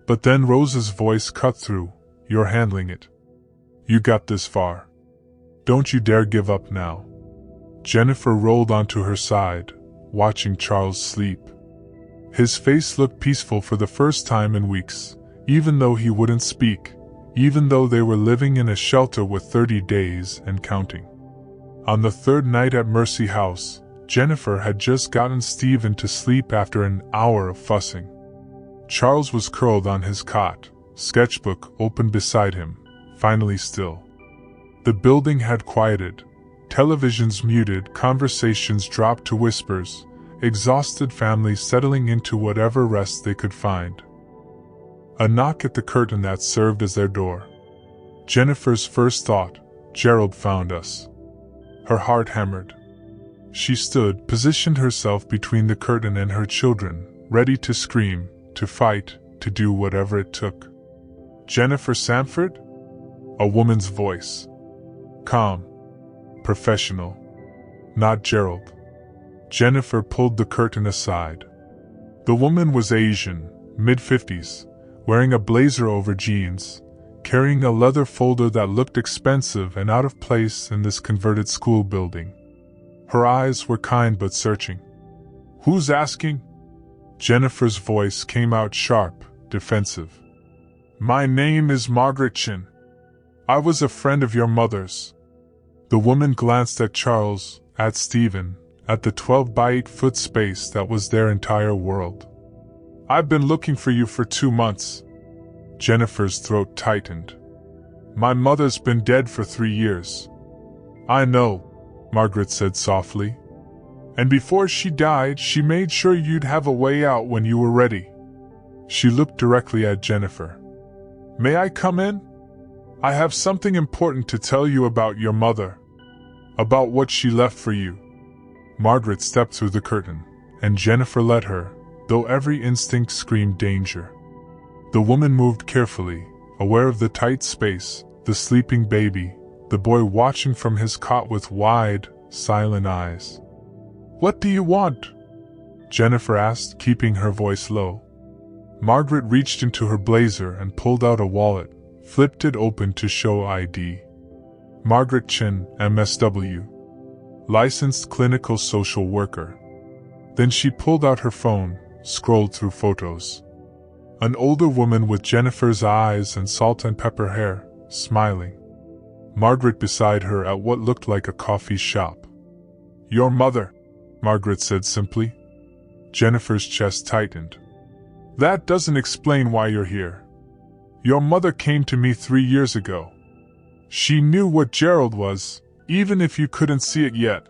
But then Rose's voice cut through. You're handling it. You got this far. Don't you dare give up now. Jennifer rolled onto her side, watching Charles sleep. His face looked peaceful for the first time in weeks, even though he wouldn't speak, even though they were living in a shelter with 30 days and counting. On the third night at Mercy House, Jennifer had just gotten Stephen to sleep after an hour of fussing. Charles was curled on his cot, sketchbook open beside him, finally still. The building had quieted, televisions muted, conversations dropped to whispers, exhausted families settling into whatever rest they could find. A knock at the curtain that served as their door. Jennifer's first thought, Gerald found us. Her heart hammered. She stood, positioned herself between the curtain and her children, ready to scream, to fight, to do whatever it took. Jennifer Sanford? A woman's voice. Calm. Professional. Not Gerald. Jennifer pulled the curtain aside. The woman was Asian, mid-50s, wearing a blazer over jeans, carrying a leather folder that looked expensive and out of place in this converted school building. Her eyes were kind but searching. Who's asking? Jennifer's voice came out sharp, defensive. My name is Margaret Chin. I was a friend of your mother's. The woman glanced at Charles, at Stephen, at the 12 by 8 foot space that was their entire world. I've been looking for you for 2 months. Jennifer's throat tightened. My mother's been dead for 3 years. I know, Margaret said softly. And before she died, she made sure you'd have a way out when you were ready. She looked directly at Jennifer. May I come in? I have something important to tell you about your mother. About what she left for you. Margaret stepped through the curtain, and Jennifer let her, though every instinct screamed danger. The woman moved carefully, aware of the tight space, the sleeping baby, the boy watching from his cot with wide, silent eyes. What do you want? Jennifer asked, keeping her voice low. Margaret reached into her blazer and pulled out a wallet, flipped it open to show ID. Margaret Chin, MSW. Licensed clinical social worker. Then she pulled out her phone, scrolled through photos. An older woman with Jennifer's eyes and salt and pepper hair, smiling. Margaret beside her at what looked like a coffee shop. Your mother, Margaret said simply. Jennifer's chest tightened. That doesn't explain why you're here. Your mother came to me 3 years ago. She knew what Gerald was, even if you couldn't see it yet.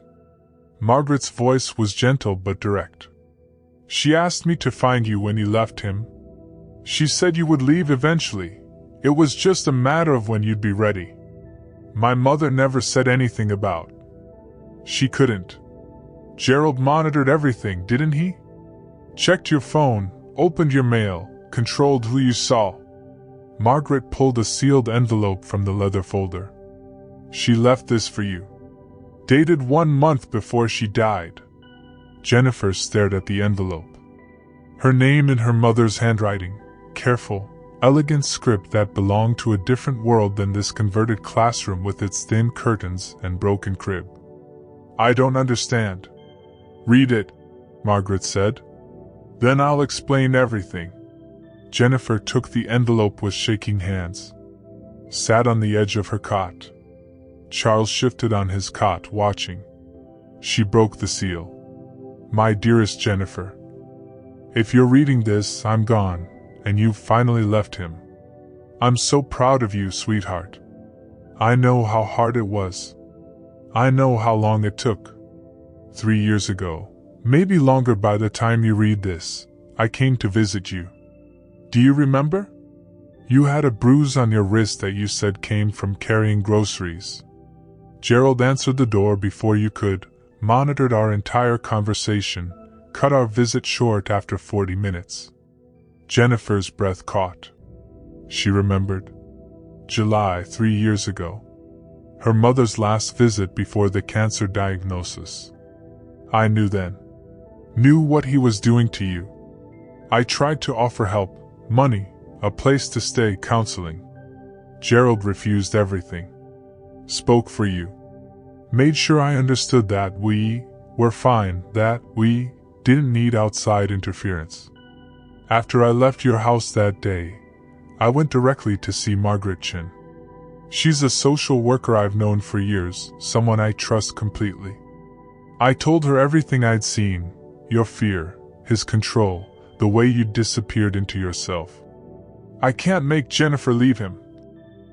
Margaret's voice was gentle but direct. She asked me to find you when you left him. She said you would leave eventually. It was just a matter of when you'd be ready. My mother never said anything about. She couldn't. Gerald monitored everything, didn't he? Checked your phone, opened your mail, controlled who you saw. Margaret pulled a sealed envelope from the leather folder. She left this for you. Dated 1 month before she died. Jennifer stared at the envelope. Her name in her mother's handwriting, careful, Elegant script that belonged to a different world than this converted classroom with its thin curtains and broken crib. I don't understand. Read it, Margaret said. Then I'll explain everything. Jennifer took the envelope with shaking hands, sat on the edge of her cot. Charles shifted on his cot, watching. She broke the seal. My dearest Jennifer, if you're reading this, I'm gone, and you've finally left him. I'm so proud of you, sweetheart. I know how hard it was. I know how long it took. 3 years ago, maybe longer by the time you read this, I came to visit you. Do you remember? You had a bruise on your wrist that you said came from carrying groceries. Gerald answered the door before you could, monitored our entire conversation, cut our visit short after 40 minutes. Jennifer's breath caught. She remembered. July 3 years ago. Her mother's last visit before the cancer diagnosis. I knew then. Knew what he was doing to you. I tried to offer help, money, a place to stay, counseling. Gerald refused everything. Spoke for you. Made sure I understood that we were fine, that we didn't need outside interference. After I left your house that day, I went directly to see Margaret Chin. She's a social worker I've known for years, someone I trust completely. I told her everything I'd seen, your fear, his control, the way you disappeared into yourself. I can't make Jennifer leave him,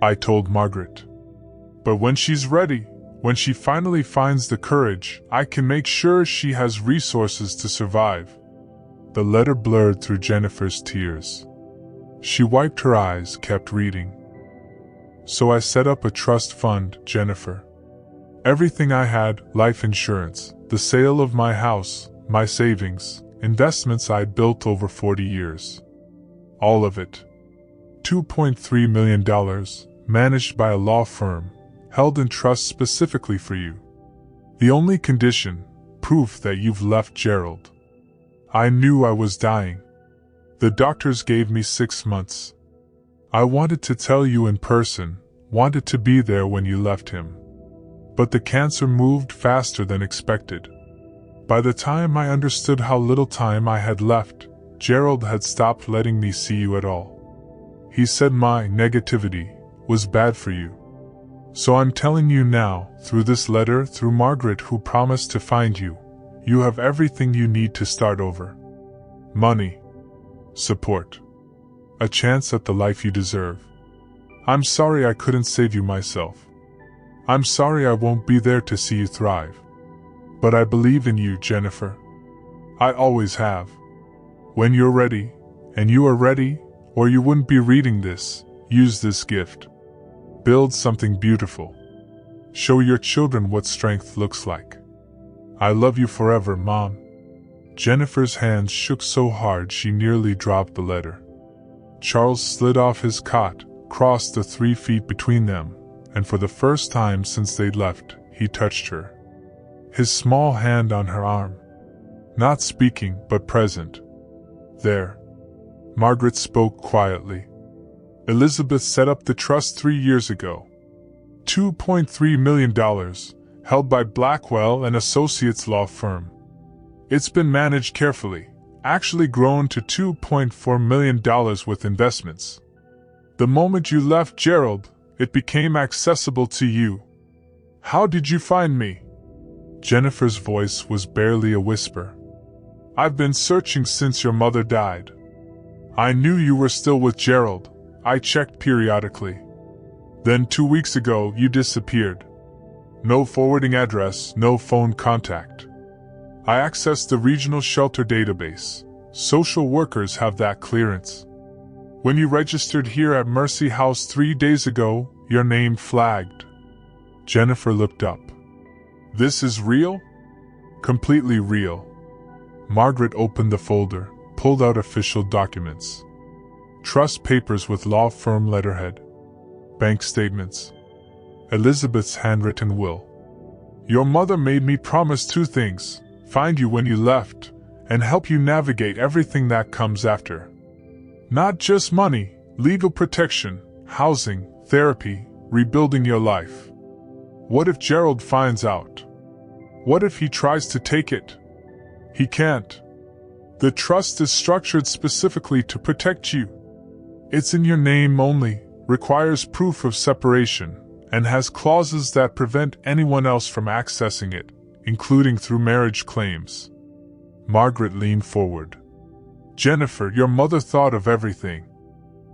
I told Margaret. But when she's ready, when she finally finds the courage, I can make sure she has resources to survive. The letter blurred through Jennifer's tears. She wiped her eyes, kept reading. So I set up a trust fund, Jennifer. Everything I had, life insurance, the sale of my house, my savings, investments I'd built over 40 years. All of it. $2.3 million, managed by a law firm, held in trust specifically for you. The only condition, proof that you've left Gerald. I knew I was dying. The doctors gave me 6 months. I wanted to tell you in person, wanted to be there when you left him. But the cancer moved faster than expected. By the time I understood how little time I had left, Gerald had stopped letting me see you at all. He said my negativity was bad for you. So I'm telling you now, through this letter, through Margaret who promised to find you, you have everything you need to start over. Money. Support. A chance at the life you deserve. I'm sorry I couldn't save you myself. I'm sorry I won't be there to see you thrive. But I believe in you, Jennifer. I always have. When you're ready, and you are ready, or you wouldn't be reading this, use this gift. Build something beautiful. Show your children what strength looks like. I love you forever, Mom. Jennifer's hands shook so hard she nearly dropped the letter. Charles slid off his cot, crossed the 3 feet between them, and for the first time since they'd left, he touched her. His small hand on her arm. Not speaking, but present. There. Margaret spoke quietly. Elizabeth set up the trust 3 years ago. $2.3 million, held by Blackwell and Associates law firm. It's been managed carefully, actually grown to $2.4 million with investments. The moment you left Gerald, it became accessible to you. How did you find me? Jennifer's voice was barely a whisper. I've been searching since your mother died. I knew you were still with Gerald. I checked periodically. Then 2 weeks ago, you disappeared. No forwarding address, no phone contact. I accessed the regional shelter database. Social workers have that clearance. When you registered here at Mercy House 3 days ago, your name flagged. Jennifer looked up. This is real? Completely real. Margaret opened the folder, pulled out official documents. Trust papers with law firm letterhead. Bank statements. Elizabeth's handwritten will. Your mother made me promise 2 things, find you when you left, and help you navigate everything that comes after. Not just money, Legal protection, housing, therapy, rebuilding your life. What if Gerald finds out? What if he tries to take it? He can't. The trust is structured specifically to protect you. It's in your name only, requires proof of separation, and has clauses that prevent anyone else from accessing it, including through marriage claims. Margaret leaned forward. Jennifer, your mother thought of everything.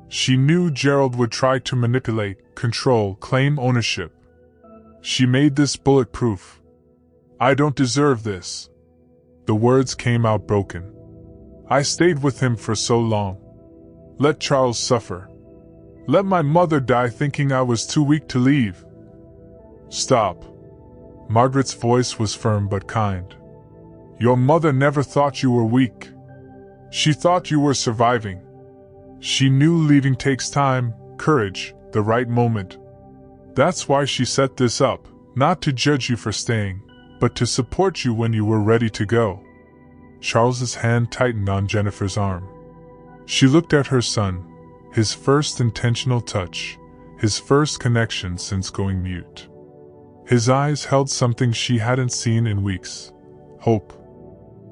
She knew Gerald would try to manipulate, control, claim ownership. She made this bulletproof. I don't deserve this. The words came out broken. I stayed with him for so long. Let Charles suffer. Let my mother die thinking I was too weak to leave. Stop. Margaret's voice was firm but kind. Your mother never thought you were weak. She thought you were surviving. She knew leaving takes time, courage, the right moment. That's why she set this up, not to judge you for staying, but to support you when you were ready to go. Charles's hand tightened on Jennifer's arm. She looked at her son, his first intentional touch, his first connection since going mute. His eyes held something she hadn't seen in weeks. Hope.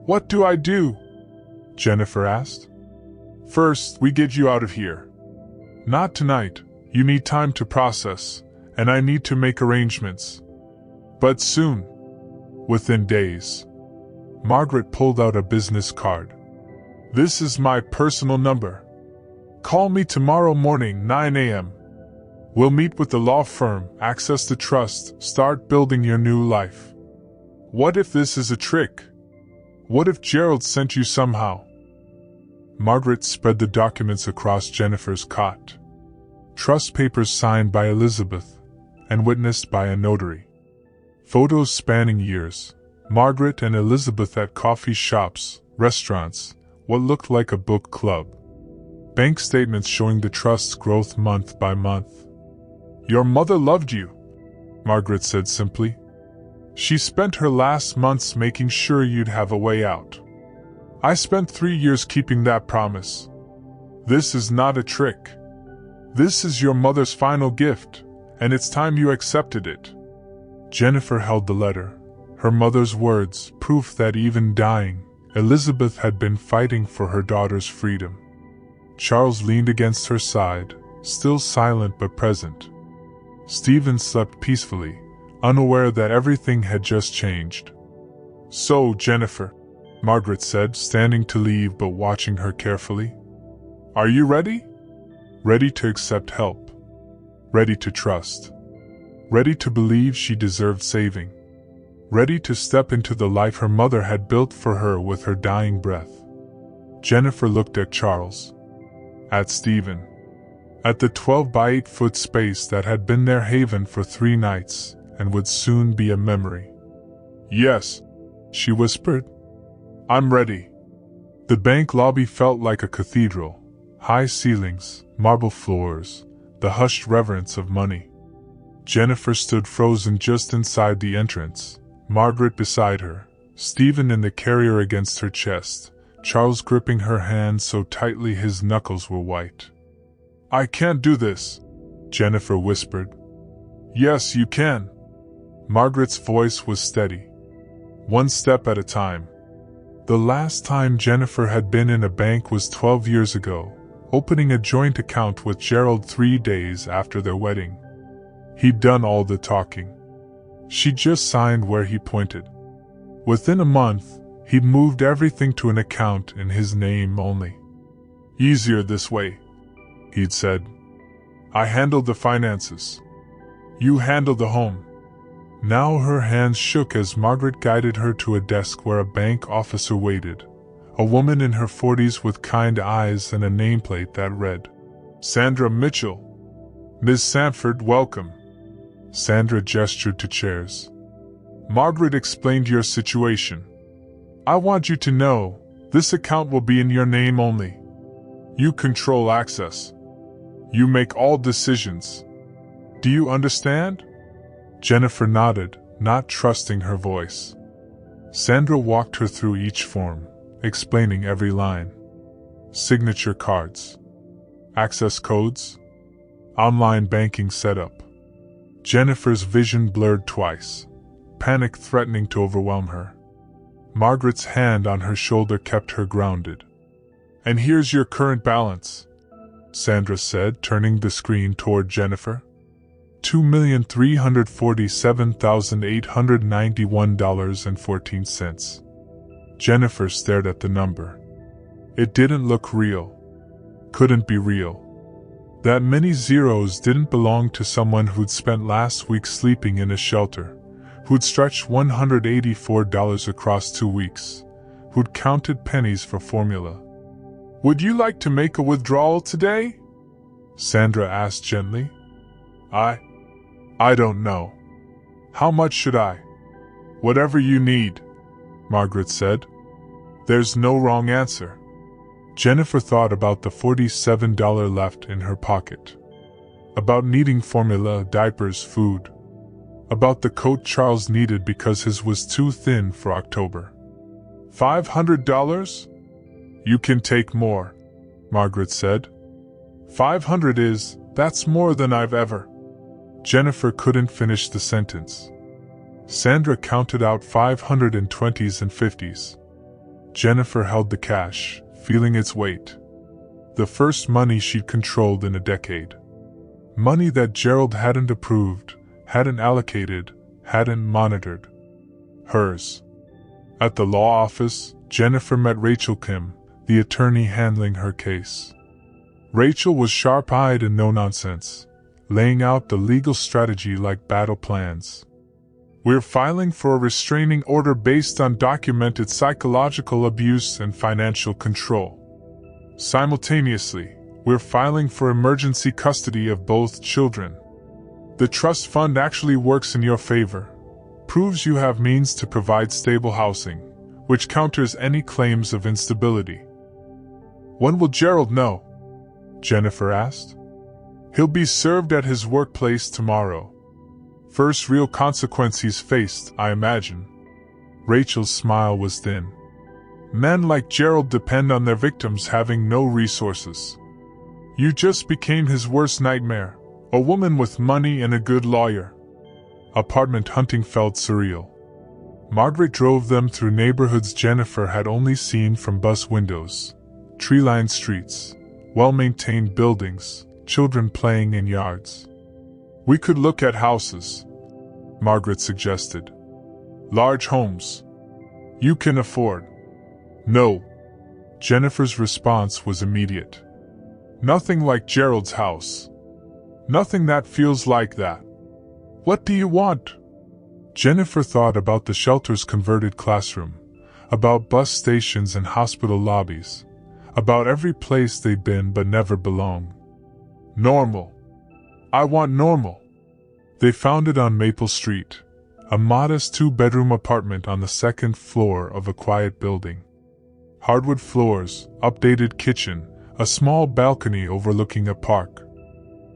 What do I do? Jennifer asked. First, we get you out of here. Not tonight. You need time to process, and I need to make arrangements. But soon. Within days. Margaret pulled out a business card. This is my personal number. Call me tomorrow morning, 9 a.m. We'll meet with the law firm, access the trust, start building your new life. What if this is a trick? What if Gerald sent you somehow? Margaret spread the documents across Jennifer's cot. Trust papers signed by Elizabeth and witnessed by a notary. Photos spanning years. Margaret and Elizabeth at coffee shops, restaurants, what looked like a book club. Bank statements showing the trust's growth month by month. Your mother loved you, Margaret said simply. She spent her last months making sure you'd have a way out. I spent 3 years keeping that promise. This is not a trick. This is your mother's final gift, and it's time you accepted it. Jennifer held the letter. Her mother's words, proof that even dying, Elizabeth had been fighting for her daughter's freedom. Charles leaned against her side, still silent but present. Stephen slept peacefully, unaware that everything had just changed. So, Jennifer, Margaret said, standing to leave but watching her carefully. Are you ready? Ready to accept help. Ready to trust. Ready to believe she deserved saving. Ready to step into the life her mother had built for her with her dying breath. Jennifer looked at Charles. At Stephen. At the 12-by-8-foot space that had been their haven for 3 nights and would soon be a memory. Yes, she whispered. I'm ready. The bank lobby felt like a cathedral. High ceilings, marble floors, the hushed reverence of money. Jennifer stood frozen just inside the entrance, Margaret beside her, Stephen in the carrier against her chest, Charles gripping her hand so tightly his knuckles were white. I can't do this, Jennifer whispered. Yes, you can. Margaret's voice was steady. One step at a time. The last time Jennifer had been in a bank was 12 years ago, opening a joint account with Gerald 3 days after their wedding. He'd done all the talking. She just signed where he pointed. Within a month, he'd moved everything to an account in his name only. Easier this way, he'd said. I handled the finances. You handled the home. Now her hands shook as Margaret guided her to a desk where a bank officer waited, a woman in her 40s with kind eyes and a nameplate that read, Sandra Mitchell. Ms. Sanford, welcome. Sandra gestured to chairs. Margaret explained your situation. I want you to know, this account will be in your name only. You control access. You make all decisions. Do you understand? Jennifer nodded, not trusting her voice. Sandra walked her through each form, explaining every line. Signature cards. Access codes? Online banking setup. Jennifer's vision blurred twice, panic threatening to overwhelm her. Margaret's hand on her shoulder kept her grounded. And here's your current balance, Sandra said, turning the screen toward Jennifer. $2,347,891.14. Jennifer stared at the number. It didn't look real. Couldn't be real. That many zeros didn't belong to someone who'd spent last week sleeping in a shelter, who'd stretched $184 across 2 weeks, who'd counted pennies for formula. Would you like to make a withdrawal today? Sandra asked gently. I don't know. How much should I? Whatever you need, Margaret said. There's no wrong answer. Jennifer thought about the $47 left in her pocket. About needing formula, diapers, food. About the coat Charles needed because his was too thin for October. $500? You can take more, Margaret said. 500 that's more than I've ever. Jennifer couldn't finish the sentence. Sandra counted out 520s and 50s. Jennifer held the cash, feeling its weight. The first money she'd controlled in a decade. Money that Gerald hadn't approved, hadn't allocated, hadn't monitored. Hers. At the law office, Jennifer met Rachel Kim, the attorney handling her case. Rachel was sharp-eyed and no-nonsense, laying out the legal strategy like battle plans. We're filing for a restraining order based on documented psychological abuse and financial control. Simultaneously, we're filing for emergency custody of both children. The trust fund actually works in your favor, proves you have means to provide stable housing, which counters any claims of instability. When will Gerald know? Jennifer asked. He'll be served at his workplace tomorrow. First real consequence he's faced, I imagine. Rachel's smile was thin. Men like Gerald depend on their victims having no resources. You just became his worst nightmare, a woman with money and a good lawyer. Apartment hunting felt surreal. Margaret drove them through neighborhoods Jennifer had only seen from bus windows. Tree-lined streets, well-maintained buildings, children playing in yards. We could look at houses, Margaret suggested. Large homes. You can afford. No. Jennifer's response was immediate. Nothing like Gerald's house. Nothing that feels like that. What do you want? Jennifer thought about the shelter's converted classroom, about bus stations and hospital lobbies, about every place they'd been but never belonged. Normal. I want normal. They found it on Maple Street, a modest 2-bedroom apartment on the 2nd floor of a quiet building. Hardwood floors, updated kitchen, a small balcony overlooking a park.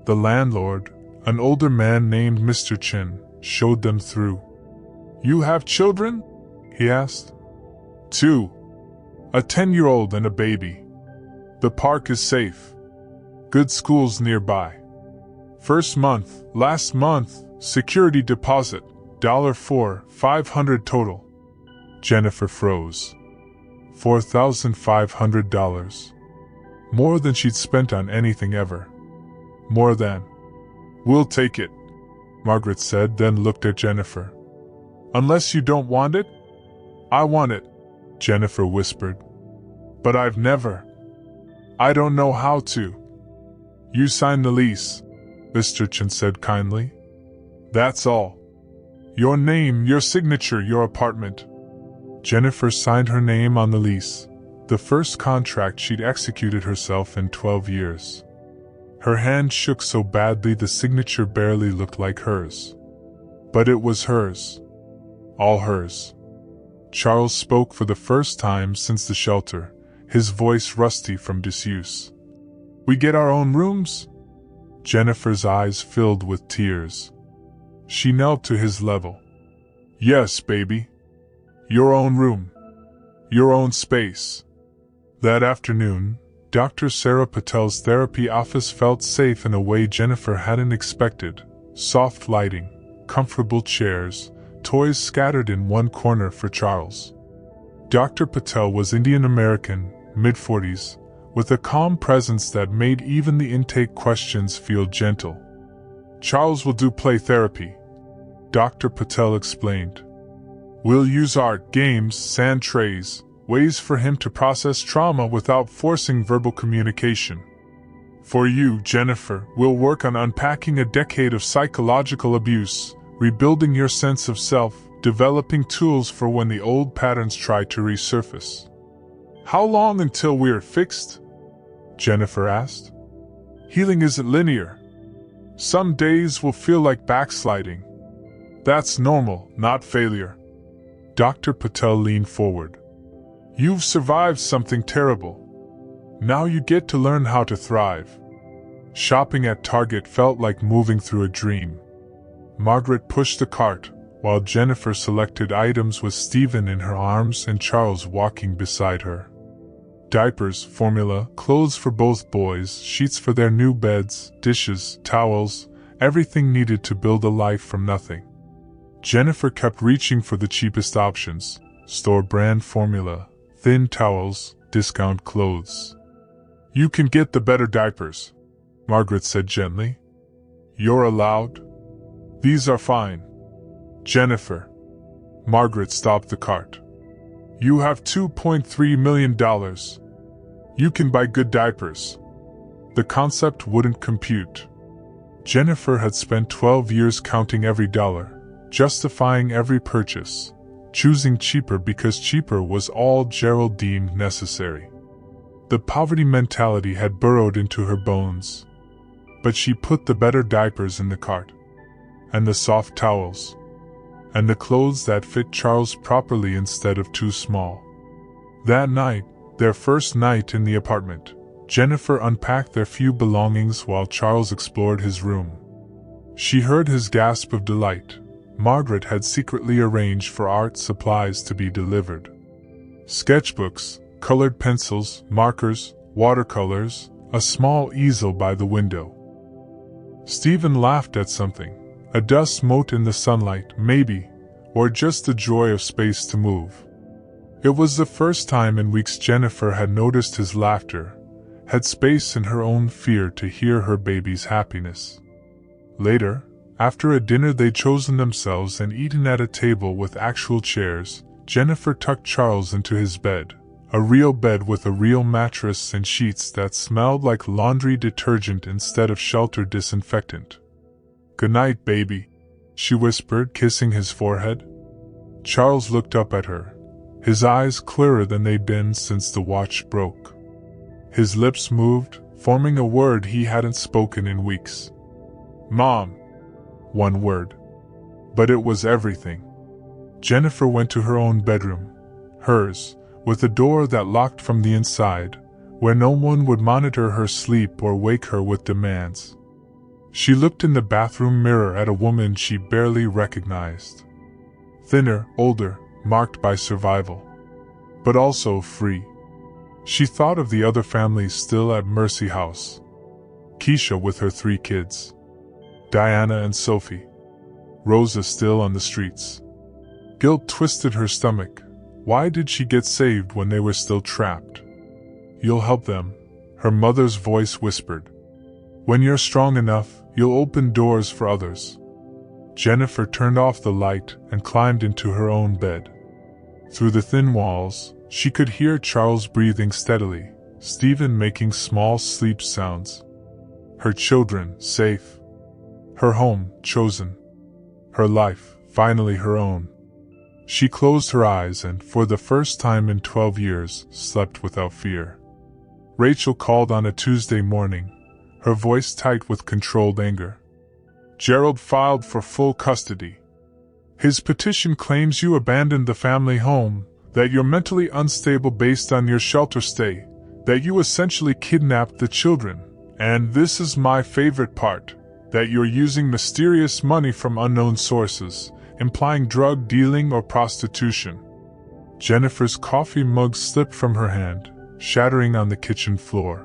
The landlord, an older man named Mr. Chin, showed them through. You have children? He asked. 2. A 10-year-old and a baby. The park is safe. Good schools nearby. First month, last month, security deposit, $4,500 total. Jennifer froze. $4,500. More than she'd spent on anything ever. More than. We'll take it, Margaret said, then looked at Jennifer. Unless you don't want it? I want it, Jennifer whispered. But I've never. I don't know how to. You signed the lease, Mr. Chin said kindly. That's all. Your name, your signature, your apartment. Jennifer signed her name on the lease, the first contract she'd executed herself in 12 years. Her hand shook so badly the signature barely looked like hers. But it was hers. All hers. Charles spoke for the first time since the shelter, his voice rusty from disuse. We get our own rooms? Jennifer's eyes filled with tears. She knelt to his level. Yes, baby. Your own room. Your own space. That afternoon, Dr. Sarah Patel's therapy office felt safe in a way Jennifer hadn't expected. Soft lighting, comfortable chairs, toys scattered in one corner for Charles. Dr. Patel was Indian American, mid-40s, with a calm presence that made even the intake questions feel gentle. Charles will do play therapy, Dr. Patel explained. We'll use art, games, sand trays, ways for him to process trauma without forcing verbal communication. For you, Jennifer, we'll work on unpacking a decade of psychological abuse, rebuilding your sense of self, developing tools for when the old patterns try to resurface. How long until we're fixed? Jennifer asked. Healing isn't linear. Some days will feel like backsliding. That's normal, not failure. Dr. Patel leaned forward. You've survived something terrible. Now you get to learn how to thrive. Shopping at Target felt like moving through a dream. Margaret pushed the cart, while Jennifer selected items with Stephen in her arms and Charles walking beside her. Diapers, formula, clothes for both boys, sheets for their new beds, dishes, towels, everything needed to build a life from nothing. Jennifer kept reaching for the cheapest options, store-brand formula, thin towels, discount clothes. You can get the better diapers, Margaret said gently. You're allowed. These are fine. Jennifer. Margaret stopped the cart. You have $2.3 million. You can buy good diapers. The concept wouldn't compute. Jennifer had spent 12 years counting every dollar, justifying every purchase, choosing cheaper because cheaper was all Gerald deemed necessary. The poverty mentality had burrowed into her bones. But she put the better diapers in the cart, and the soft towels, and the clothes that fit Charles properly instead of too small. That night, their first night in the apartment, Jennifer unpacked their few belongings while Charles explored his room. She heard his gasp of delight. Margaret had secretly arranged for art supplies to be delivered. Sketchbooks, colored pencils, markers, watercolors, a small easel by the window. Stephen laughed at something, a dust mote in the sunlight, maybe, or just the joy of space to move. It was the first time in weeks Jennifer had noticed his laughter, had space in her own fear to hear her baby's happiness. Later, after a dinner they'd chosen themselves and eaten at a table with actual chairs, Jennifer tucked Charles into his bed, a real bed with a real mattress and sheets that smelled like laundry detergent instead of shelter disinfectant. "Good night, baby," she whispered, kissing his forehead. Charles looked up at her, his eyes clearer than they'd been since the watch broke. His lips moved, forming a word he hadn't spoken in weeks. "Mom." One word. But it was everything. Jennifer went to her own bedroom, hers, with a door that locked from the inside, where no one would monitor her sleep or wake her with demands. She looked in the bathroom mirror at a woman she barely recognized. Thinner, older, marked by survival. But also free. She thought of the other families still at Mercy House. Keisha with her 3 kids. Diana and Sophie. Rosa still on the streets. Guilt twisted her stomach. Why did she get saved when they were still trapped? "You'll help them," her mother's voice whispered. "When you're strong enough, you'll open doors for others." Jennifer turned off the light and climbed into her own bed. Through the thin walls, she could hear Charles breathing steadily, Stephen making small sleep sounds. Her children, safe. Her home, chosen. Her life, finally her own. She closed her eyes and, for the first time in 12 years, slept without fear. Rachel called on a Tuesday morning, her voice tight with controlled anger. "Gerald filed for full custody. His petition claims you abandoned the family home, that you're mentally unstable based on your shelter stay, that you essentially kidnapped the children, and this is my favorite part, that you're using mysterious money from unknown sources, implying drug dealing or prostitution." Jennifer's coffee mug slipped from her hand. shattering on the kitchen floor.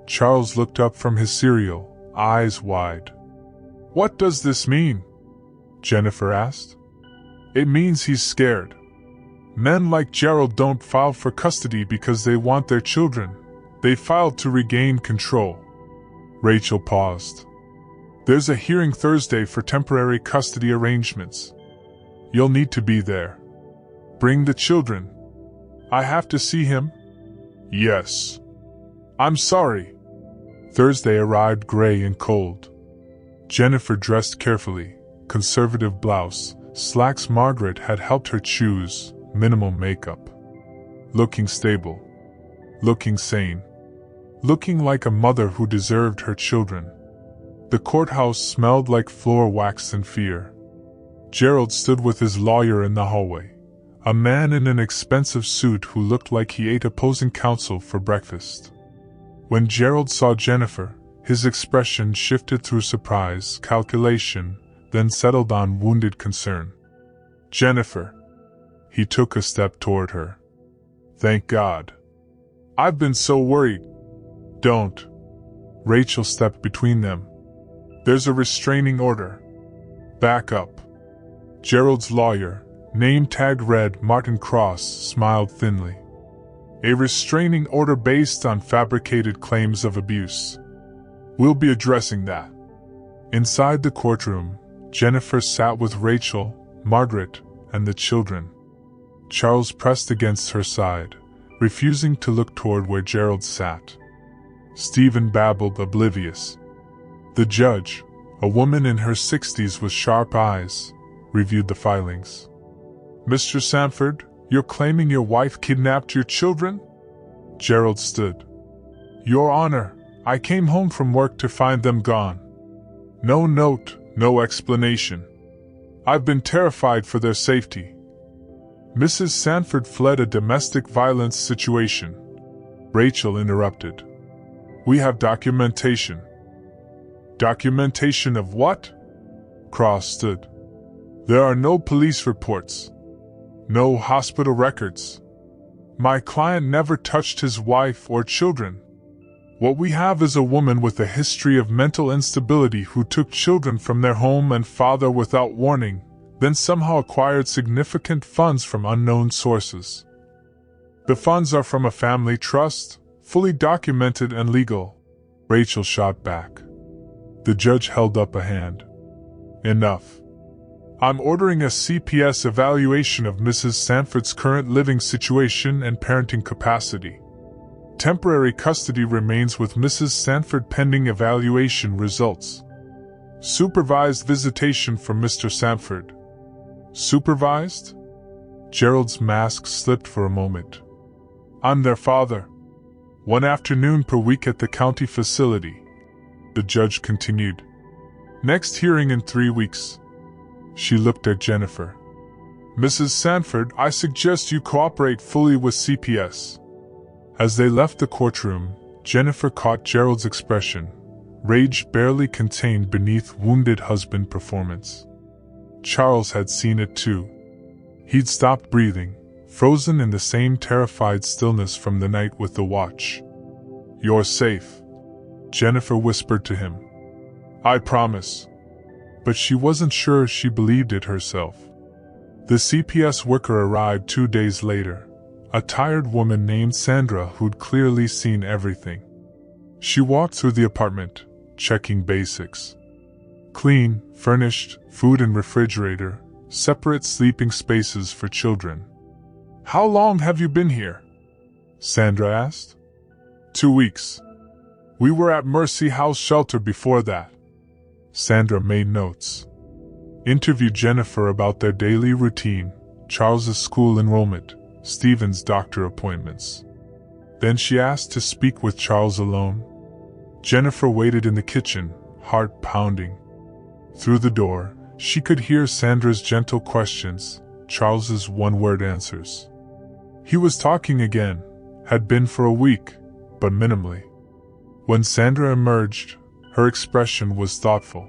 Charles looked up from his cereal, eyes wide. "What does this mean?" Jennifer asked. "It means he's scared. Men like Gerald don't file for custody because they want their children. They file to regain control." Rachel paused. "There's a hearing Thursday for temporary custody arrangements. You'll need to be there. Bring the children." "I have to see him?" "Yes." "I'm sorry." Thursday arrived gray and cold. Jennifer dressed carefully, conservative blouse, slacks Margaret had helped her choose, minimal makeup. Looking stable. Looking sane. Looking like a mother who deserved her children. The courthouse smelled like floor wax and fear. Gerald stood with his lawyer in the hallway, a man in an expensive suit who looked like he ate opposing counsel for breakfast. When Gerald saw Jennifer, his expression shifted through surprise, calculation, then settled on wounded concern. "Jennifer." He took a step toward her. "Thank God. I've been so worried." "Don't." Rachel stepped between them. "There's a restraining order." "Back up." Gerald's lawyer, name tag read Martin Cross, smiled thinly. "A restraining order based on fabricated claims of abuse. We'll be addressing that." Inside the courtroom, Jennifer sat with Rachel, Margaret, and the children. Charles pressed against her side, refusing to look toward where Gerald sat. Stephen babbled, oblivious. The judge, a woman in her 60s with sharp eyes, reviewed the filings. "Mr. Sanford, you're claiming your wife kidnapped your children?" Gerald stood. "Your Honor, I came home from work to find them gone. No note, no explanation. I've been terrified for their safety." Mrs. Sanford fled a domestic violence situation. Rachel interrupted. "We have documentation." "Documentation of what?" Cross stood. "There are no police reports. No hospital records. My client never touched his wife or children. What we have is a woman with a history of mental instability who took children from their home and father without warning, then somehow acquired significant funds from unknown sources. The funds are from a family trust, fully documented and legal." Rachel shot back. The judge held up a hand. "Enough. I'm ordering a CPS evaluation of Mrs. Sanford's current living situation and parenting capacity. Temporary custody remains with Mrs. Sanford pending evaluation results. Supervised visitation for Mr. Sanford." "Supervised?" Gerald's mask slipped for a moment. "I'm their father. 1 afternoon per week at the county facility." The judge continued. "Next hearing in 3 weeks." She looked at Jennifer. "Mrs. Sanford, I suggest you cooperate fully with CPS." As they left the courtroom, Jennifer caught Gerald's expression, rage barely contained beneath wounded husband performance. Charles had seen it too. He'd stopped breathing, frozen in the same terrified stillness from the night with the watch. "You're safe," Jennifer whispered to him. "I promise." But she wasn't sure she believed it herself. The CPS worker arrived 2 days later, a tired woman named Sandra who'd clearly seen everything. She walked through the apartment, checking basics. Clean, furnished, food and refrigerator, separate sleeping spaces for children. "How long have you been here?" Sandra asked. 2 weeks. We were at Mercy House Shelter before that. Sandra made notes. Interviewed Jennifer about their daily routine, Charles's school enrollment, Stephen's doctor appointments. Then she asked to speak with Charles alone. Jennifer waited in the kitchen, heart pounding. Through the door, she could hear Sandra's gentle questions, Charles's one-word answers. He was talking again, had been for a week, but minimally. When Sandra emerged, her expression was thoughtful.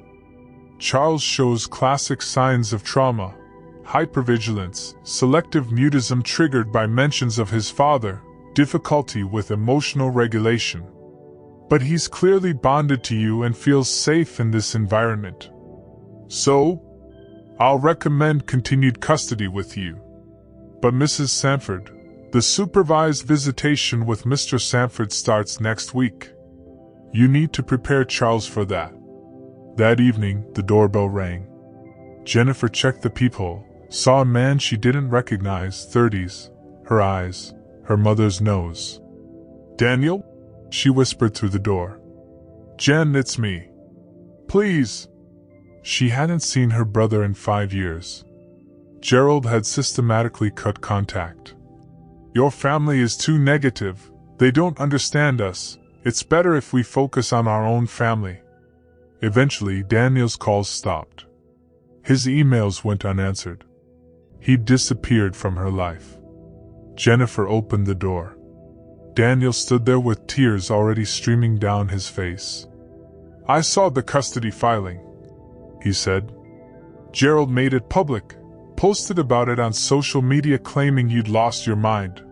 Charles shows classic signs of trauma, hypervigilance, selective mutism triggered by mentions of his father, difficulty with emotional regulation. But he's clearly bonded to you and feels safe in this environment. So, I'll recommend continued custody with you. But Mrs. Sanford, the supervised visitation with Mr. Sanford starts next week. You need to prepare Charles for that. That evening, the doorbell rang. Jennifer checked the peephole, saw a man she didn't recognize, 30s, her eyes, her mother's nose. Daniel? She whispered through the door. Jen, it's me. Please. She hadn't seen her brother in 5 years. Gerald had systematically cut contact. Your family is too negative. They don't understand us. It's better if we focus on our own family. Eventually, Daniel's calls stopped. His emails went unanswered. He disappeared from her life. Jennifer opened the door. Daniel stood there with tears already streaming down his face. I saw the custody filing, he said. Gerald made it public, posted about it on social media claiming you'd lost your mind.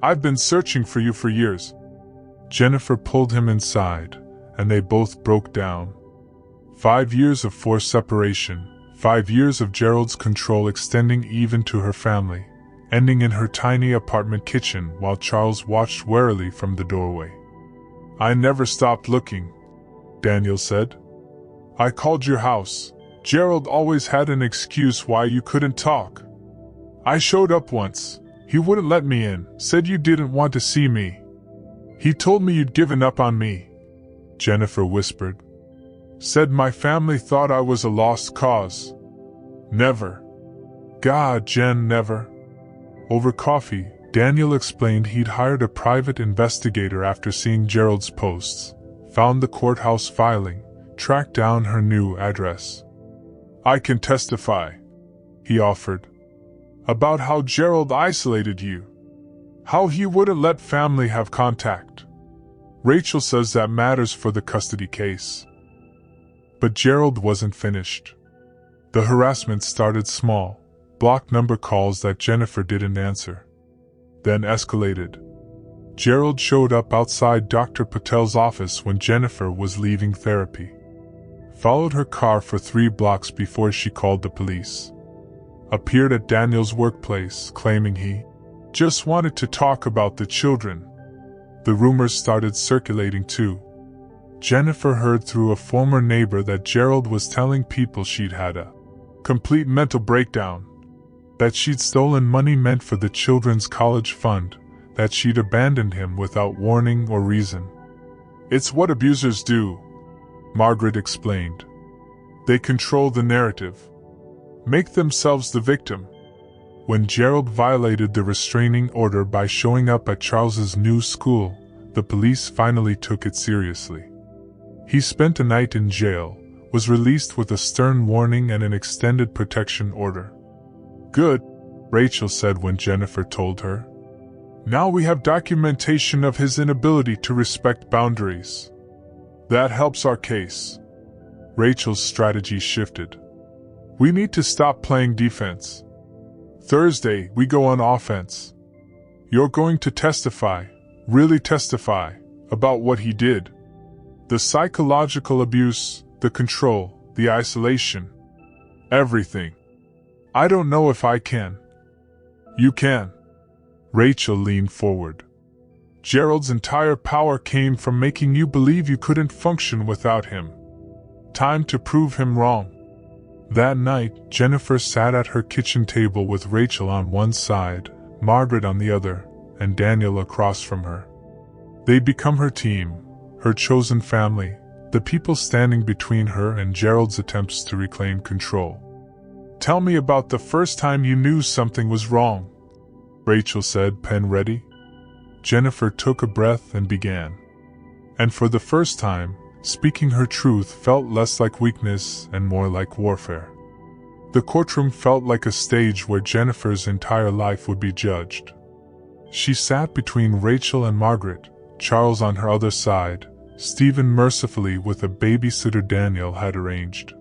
I've been searching for you for years. Jennifer pulled him inside, and they both broke down. 5 years of forced separation, 5 years of Gerald's control extending even to her family, ending in her tiny apartment kitchen while Charles watched warily from the doorway. I never stopped looking, Daniel said. I called your house. Gerald always had an excuse why you couldn't talk. I showed up once. He wouldn't let me in, said you didn't want to see me. He told me you'd given up on me, Jennifer whispered. Said my family thought I was a lost cause. Never. God, Jen, never. Over coffee, Daniel explained he'd hired a private investigator after seeing Gerald's posts, found the courthouse filing, tracked down her new address. I can testify, he offered, about how Gerald isolated you, how he wouldn't let family have contact. Rachel says that matters for the custody case. But Gerald wasn't finished. The harassment started small, block number calls that Jennifer didn't answer. Then escalated. Gerald showed up outside Dr. Patel's office when Jennifer was leaving therapy. Followed her car for 3 blocks before she called the police. Appeared at Daniel's workplace, claiming he just wanted to talk about the children. The rumors started circulating too. Jennifer heard through a former neighbor that Gerald was telling people she'd had a complete mental breakdown, that she'd stolen money meant for the children's college fund, that she'd abandoned him without warning or reason. It's what abusers do, Margaret explained. They control the narrative, make themselves the victim. When Gerald violated the restraining order by showing up at Charles's new school, the police finally took it seriously. He spent a night in jail, was released with a stern warning and an extended protection order. Good, Rachel said when Jennifer told her. Now we have documentation of his inability to respect boundaries. That helps our case. Rachel's strategy shifted. We need to stop playing defense. Thursday, we go on offense. You're going to testify, really testify, about what he did. The psychological abuse, the control, the isolation. Everything. I don't know if I can. You can. Rachel leaned forward. Gerald's entire power came from making you believe you couldn't function without him. Time to prove him wrong. That night, Jennifer sat at her kitchen table with Rachel on one side, Margaret on the other, and Daniel across from her. They'd become her team, her chosen family, the people standing between her and Gerald's attempts to reclaim control. Tell me about the first time you knew something was wrong, Rachel said, pen ready. Jennifer took a breath and began. And for the first time, speaking her truth felt less like weakness and more like warfare. The courtroom felt like a stage where Jennifer's entire life would be judged. She sat between Rachel and Margaret, Charles on her other side, Stephen mercifully with a babysitter Daniel had arranged.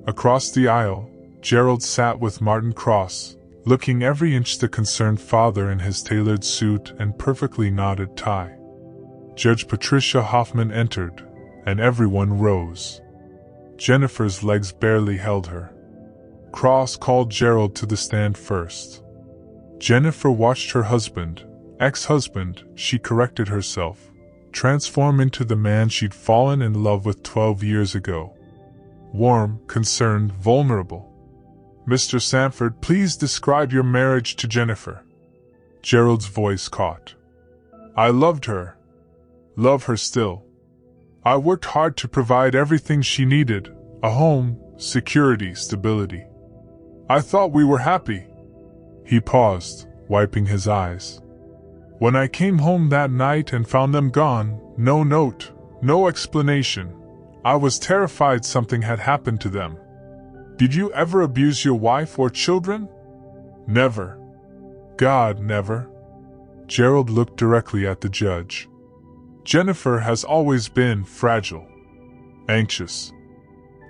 Across the aisle, Gerald sat with Martin Cross, looking every inch the concerned father in his tailored suit and perfectly knotted tie. Judge Patricia Hoffman entered, and everyone rose. Jennifer's legs barely held her. Cross called Gerald to the stand first. Jennifer watched her husband, ex-husband, she corrected herself, transform into the man she'd fallen in love with 12 years ago. Warm, concerned, vulnerable. Mr. Sanford, please describe your marriage to Jennifer. Gerald's voice caught. I loved her. Love her still. I worked hard to provide everything she needed, a home, security, stability. I thought we were happy. He paused, wiping his eyes. When I came home that night and found them gone, no note, no explanation, I was terrified something had happened to them. Did you ever abuse your wife or children? Never. God, never. Gerald looked directly at the judge. Jennifer has always been fragile, anxious.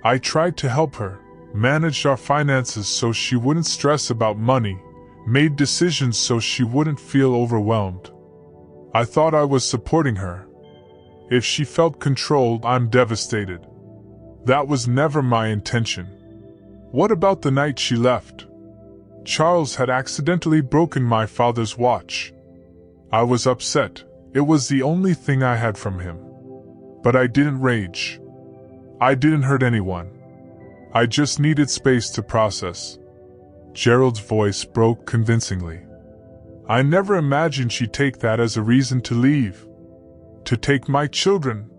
I tried to help her, managed our finances so she wouldn't stress about money, made decisions so she wouldn't feel overwhelmed. I thought I was supporting her. If she felt controlled, I'm devastated. That was never my intention. What about the night she left? Charles had accidentally broken my father's watch. I was upset. It was the only thing I had from him. But I didn't rage. I didn't hurt anyone. I just needed space to process. Gerald's voice broke convincingly. I never imagined she'd take that as a reason to leave. To take my children.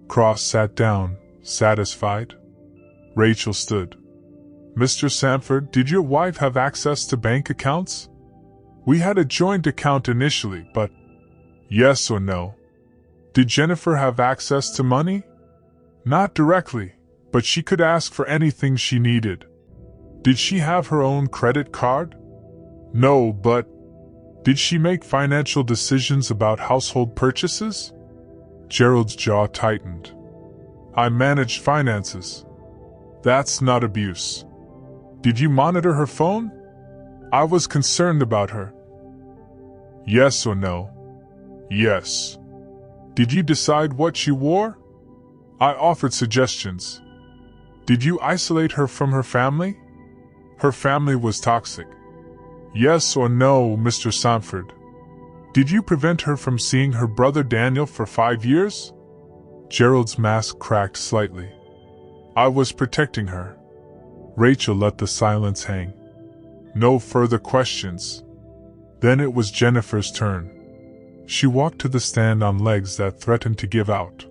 Cross sat down, satisfied. Rachel stood. Mr. Sanford, did your wife have access to bank accounts? We had a joint account initially, but yes or no? Did Jennifer have access to money? Not directly, but she could ask for anything she needed. Did she have her own credit card? No, but did she make financial decisions about household purchases? Gerald's jaw tightened. I managed finances. That's not abuse. Did you monitor her phone? I was concerned about her. Yes or no? Yes. Did you decide what she wore? I offered suggestions. Did you isolate her from her family? Her family was toxic. Yes or no, Mr. Sanford? Did you prevent her from seeing her brother Daniel for 5 years? Gerald's mask cracked slightly. I was protecting her. Rachel let the silence hang. No further questions. Then it was Jennifer's turn. She walked to the stand on legs that threatened to give out.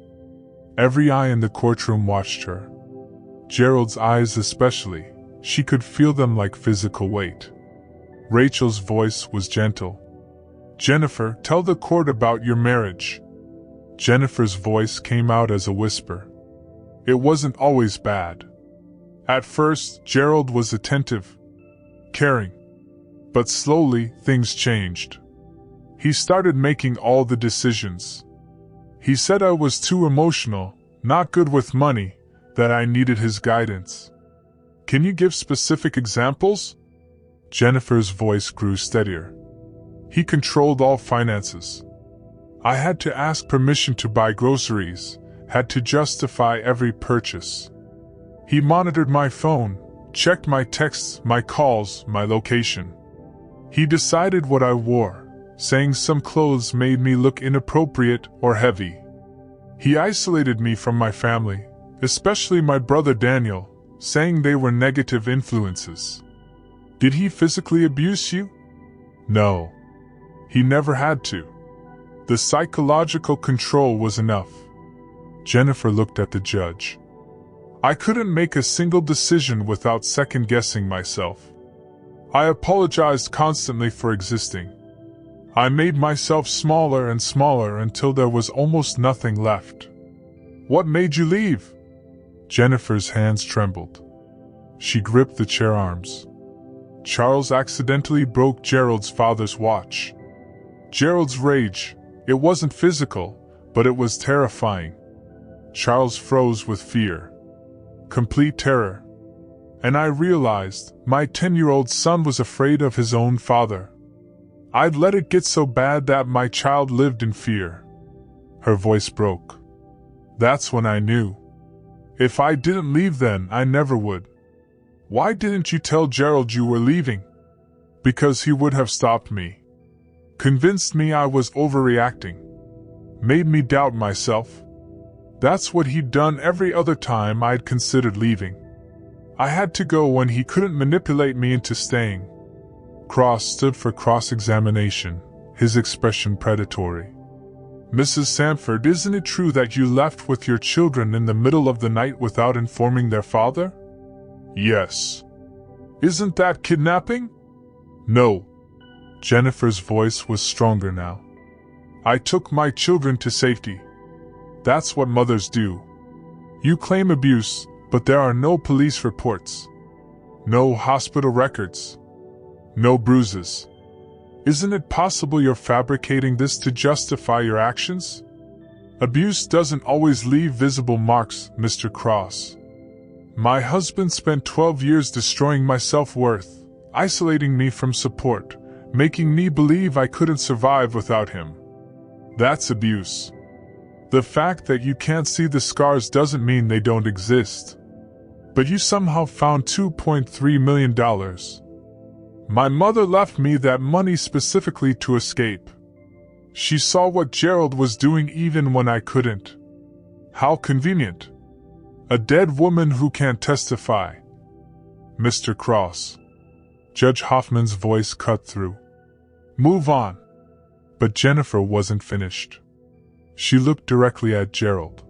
Every eye in the courtroom watched her. Gerald's eyes especially, she could feel them like physical weight. Rachel's voice was gentle. Jennifer, tell the court about your marriage. Jennifer's voice came out as a whisper. It wasn't always bad. At first, Gerald was attentive, caring. But slowly, things changed. He started making all the decisions. He said I was too emotional, not good with money, that I needed his guidance. Can you give specific examples? Jennifer's voice grew steadier. He controlled all finances. I had to ask permission to buy groceries, had to justify every purchase. He monitored my phone, checked my texts, my calls, my location. He decided what I wore, saying some clothes made me look inappropriate or heavy. He isolated me from my family, especially my brother Daniel, saying they were negative influences. Did he physically abuse you? No. He never had to. The psychological control was enough. Jennifer looked at the judge. I couldn't make a single decision without second-guessing myself. I apologized constantly for existing. I made myself smaller and smaller until there was almost nothing left. What made you leave? Jennifer's hands trembled. She gripped the chair arms. Charles accidentally broke Gerald's father's watch. Gerald's rage, it wasn't physical, but it was terrifying. Charles froze with fear. Complete terror. And I realized my 10-year-old son was afraid of his own father. I'd let it get so bad that my child lived in fear. Her voice broke. That's when I knew. If I didn't leave then, I never would. Why didn't you tell Gerald you were leaving? Because he would have stopped me. Convinced me I was overreacting. Made me doubt myself. That's what he'd done every other time I'd considered leaving. I had to go when he couldn't manipulate me into staying. Cross stood for cross-examination, his expression predatory. Mrs. Sanford, isn't it true that you left with your children in the middle of the night without informing their father? Yes. Isn't that kidnapping? No. Jennifer's voice was stronger now. I took my children to safety. That's what mothers do. You claim abuse, but there are no police reports. No hospital records. No bruises. Isn't it possible you're fabricating this to justify your actions? Abuse doesn't always leave visible marks, Mr. Cross. My husband spent 12 years destroying my self-worth, isolating me from support, making me believe I couldn't survive without him. That's abuse. The fact that you can't see the scars doesn't mean they don't exist. But you somehow found $2.3 million. My mother left me that money specifically to escape. She saw what Gerald was doing even when I couldn't. How convenient. A dead woman who can't testify. Mr. Cross. Judge Hoffman's voice cut through. Move on. But Jennifer wasn't finished. She looked directly at Gerald.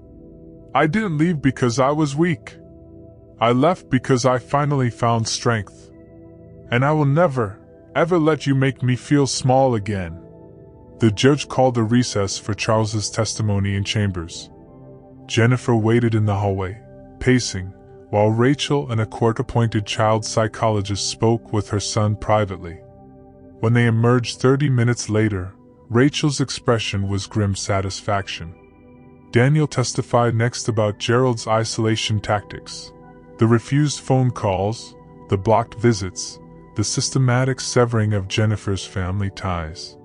I didn't leave because I was weak. I left because I finally found strength. And I will never, ever let you make me feel small again. The judge called a recess for Charles's testimony in chambers. Jennifer waited in the hallway, pacing, while Rachel and a court-appointed child psychologist spoke with her son privately. When they emerged 30 minutes later, Rachel's expression was grim satisfaction. Daniel testified next about Gerald's isolation tactics, the refused phone calls, the blocked visits, the systematic severing of Jennifer's family ties.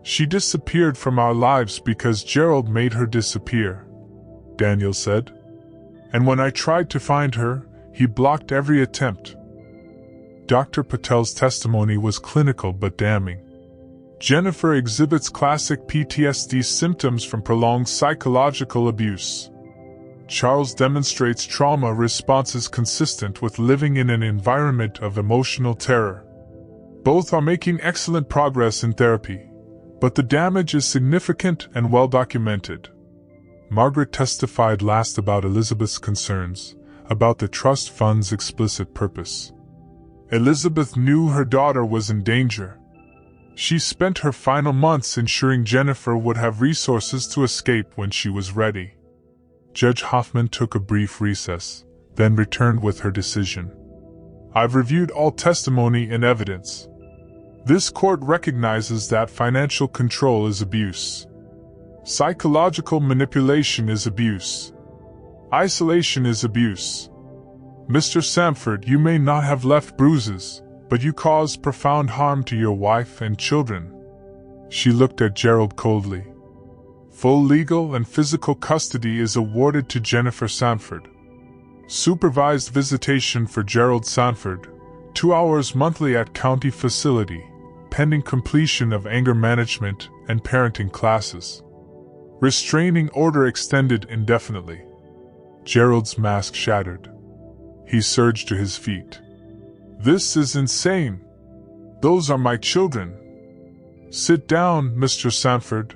She disappeared from our lives because Gerald made her disappear, Daniel said. And when I tried to find her, he blocked every attempt. Dr. Patel's testimony was clinical but damning. Jennifer exhibits classic PTSD symptoms from prolonged psychological abuse. Charles demonstrates trauma responses consistent with living in an environment of emotional terror. Both are making excellent progress in therapy, but the damage is significant and well documented. Margaret testified last about Elizabeth's concerns, about the trust fund's explicit purpose. Elizabeth knew her daughter was in danger. She spent her final months ensuring Jennifer would have resources to escape when she was ready. Judge Hoffman took a brief recess, then returned with her decision. I've reviewed all testimony and evidence. This court recognizes that financial control is abuse. Psychological manipulation is abuse. Isolation is abuse. Mr. Sanford, you may not have left bruises, but you caused profound harm to your wife and children. She looked at Gerald coldly. Full legal and physical custody is awarded to Jennifer Sanford. Supervised visitation for Gerald Sanford, 2 hours monthly at county facility, pending completion of anger management and parenting classes. Restraining order extended indefinitely. Gerald's mask shattered. He surged to his feet. This is insane. Those are my children. Sit down, Mr. Sanford,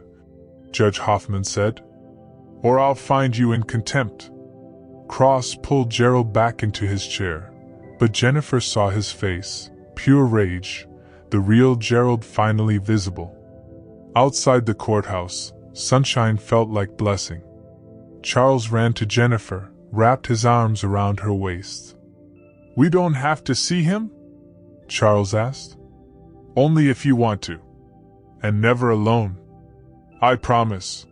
Judge Hoffman said, or I'll find you in contempt. Cross pulled Gerald back into his chair, but Jennifer saw his face, pure rage, the real Gerald finally visible. Outside the courthouse, sunshine felt like blessing. Charles ran to Jennifer, wrapped his arms around her waist. We don't have to see him? Charles asked. Only if you want to. And never alone. I promise.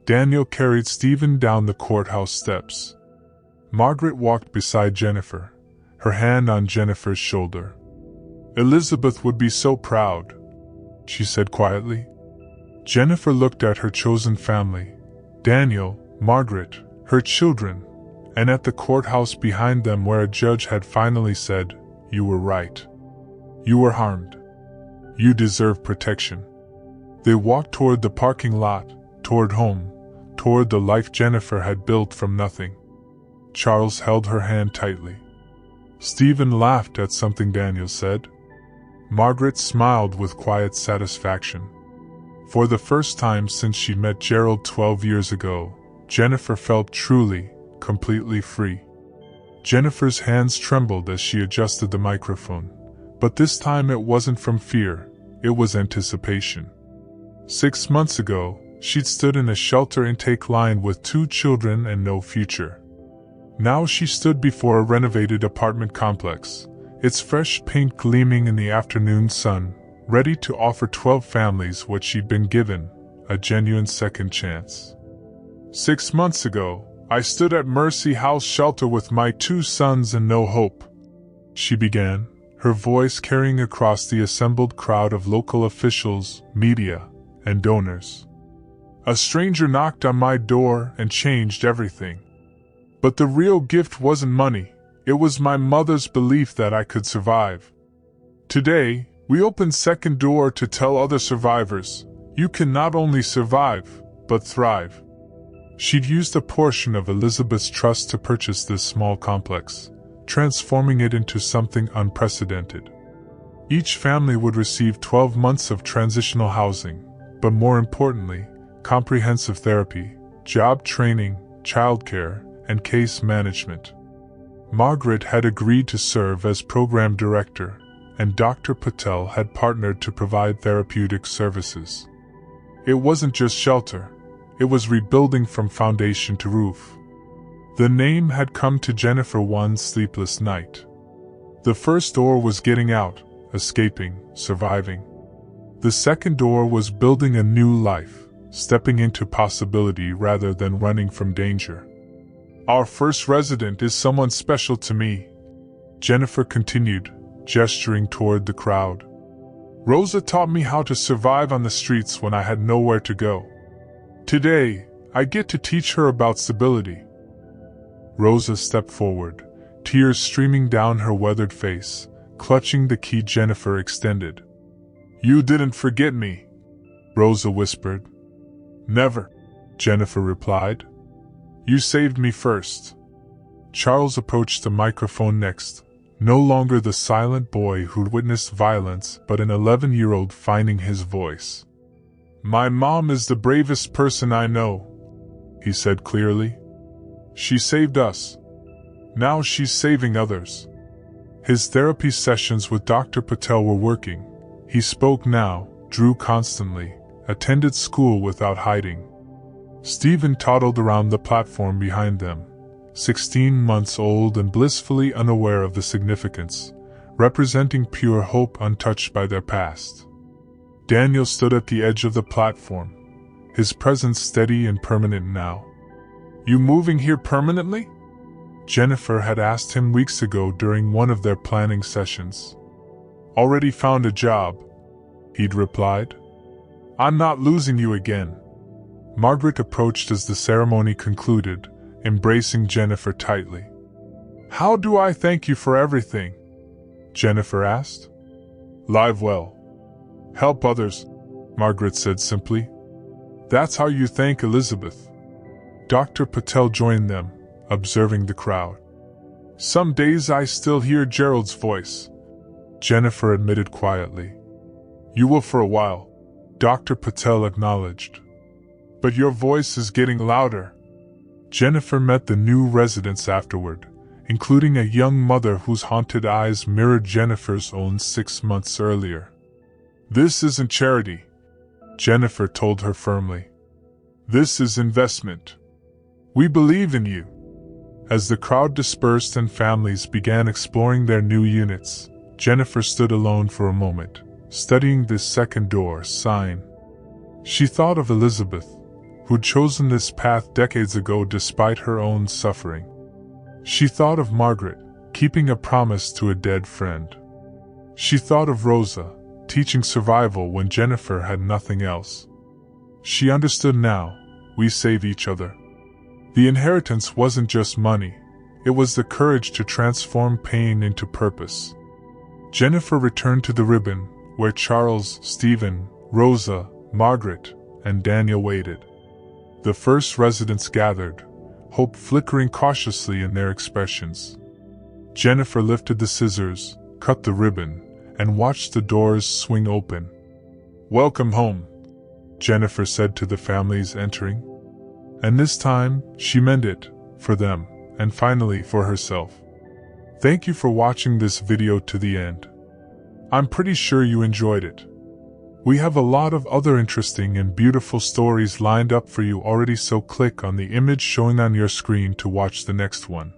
Daniel carried Stephen down the courthouse steps. Margaret walked beside Jennifer, her hand on Jennifer's shoulder. "Elizabeth would be so proud," she said quietly. Jennifer looked at her chosen family, Daniel, Margaret, her children, and at the courthouse behind them where a judge had finally said, "You were right. You were harmed. You deserve protection." They walked toward the parking lot, toward home, toward the life Jennifer had built from nothing. Charles held her hand tightly. Stephen laughed at something Daniel said. Margaret smiled with quiet satisfaction. For the first time since she met Gerald 12 years ago, Jennifer felt truly, completely free. Jennifer's hands trembled as she adjusted the microphone, but this time it wasn't from fear, it was anticipation. 6 months ago, she'd stood in a shelter intake line with 2 children and no future. Now she stood before a renovated apartment complex, its fresh paint gleaming in the afternoon sun, ready to offer 12 families what she'd been given, a genuine second chance. 6 months ago, I stood at Mercy House shelter with my 2 sons and no hope, she began, her voice carrying across the assembled crowd of local officials, media, and donors. A stranger knocked on my door and changed everything. But the real gift wasn't money, it was my mother's belief that I could survive. Today, we open second door to tell other survivors, you can not only survive, but thrive. She'd used a portion of Elizabeth's trust to purchase this small complex, transforming it into something unprecedented. Each family would receive 12 months of transitional housing, but more importantly, comprehensive therapy, job training, childcare, and case management. Margaret had agreed to serve as program director, and Dr. Patel had partnered to provide therapeutic services. It wasn't just shelter, it was rebuilding from foundation to roof. The name had come to Jennifer one sleepless night. The first door was getting out, escaping, surviving. The second door was building a new life, stepping into possibility rather than running from danger. Our first resident is someone special to me, Jennifer continued, gesturing toward the crowd. Rosa taught me how to survive on the streets when I had nowhere to go. Today, I get to teach her about stability. Rosa stepped forward, tears streaming down her weathered face, clutching the key Jennifer extended. You didn't forget me, Rosa whispered. Never, Jennifer replied. You saved me first. Charles approached the microphone next, no longer the silent boy who'd witnessed violence but an 11-year-old finding his voice. My mom is the bravest person I know, he said clearly. She saved us. Now she's saving others. His therapy sessions with Dr. Patel were working. He spoke now, drew constantly, attended school without hiding. Stephen toddled around the platform behind them, 16 months old and blissfully unaware of the significance, representing pure hope untouched by their past. Daniel stood at the edge of the platform, his presence steady and permanent now. You moving here permanently? Jennifer had asked him weeks ago during one of their planning sessions. Already found a job, he'd replied. I'm not losing you again. Margaret approached as the ceremony concluded, embracing Jennifer tightly. How do I thank you for everything? Jennifer asked. Live well. Help others, Margaret said simply. That's how you thank Elizabeth. Dr. Patel joined them, observing the crowd. Some days I still hear Gerald's voice, Jennifer admitted quietly. You will for a while, Dr. Patel acknowledged. But your voice is getting louder. Jennifer met the new residents afterward, including a young mother whose haunted eyes mirrored Jennifer's own 6 months earlier. This isn't charity, Jennifer told her firmly. This is investment. We believe in you. As the crowd dispersed and families began exploring their new units, Jennifer stood alone for a moment, studying this second door sign. She thought of Elizabeth, who'd chosen this path decades ago despite her own suffering. She thought of Margaret, keeping a promise to a dead friend. She thought of Rosa, teaching survival when Jennifer had nothing else. She understood now, we save each other. The inheritance wasn't just money, it was the courage to transform pain into purpose. Jennifer returned to the ribbon, where Charles, Stephen, Rosa, Margaret, and Daniel waited. The first residents gathered, hope flickering cautiously in their expressions. Jennifer lifted the scissors, cut the ribbon, and watched the doors swing open. "Welcome home," Jennifer said to the families entering. And this time, she meant it, for them, and finally for herself. Thank you for watching this video to the end. I'm pretty sure you enjoyed it. We have a lot of other interesting and beautiful stories lined up for you already, so click on the image showing on your screen to watch the next one.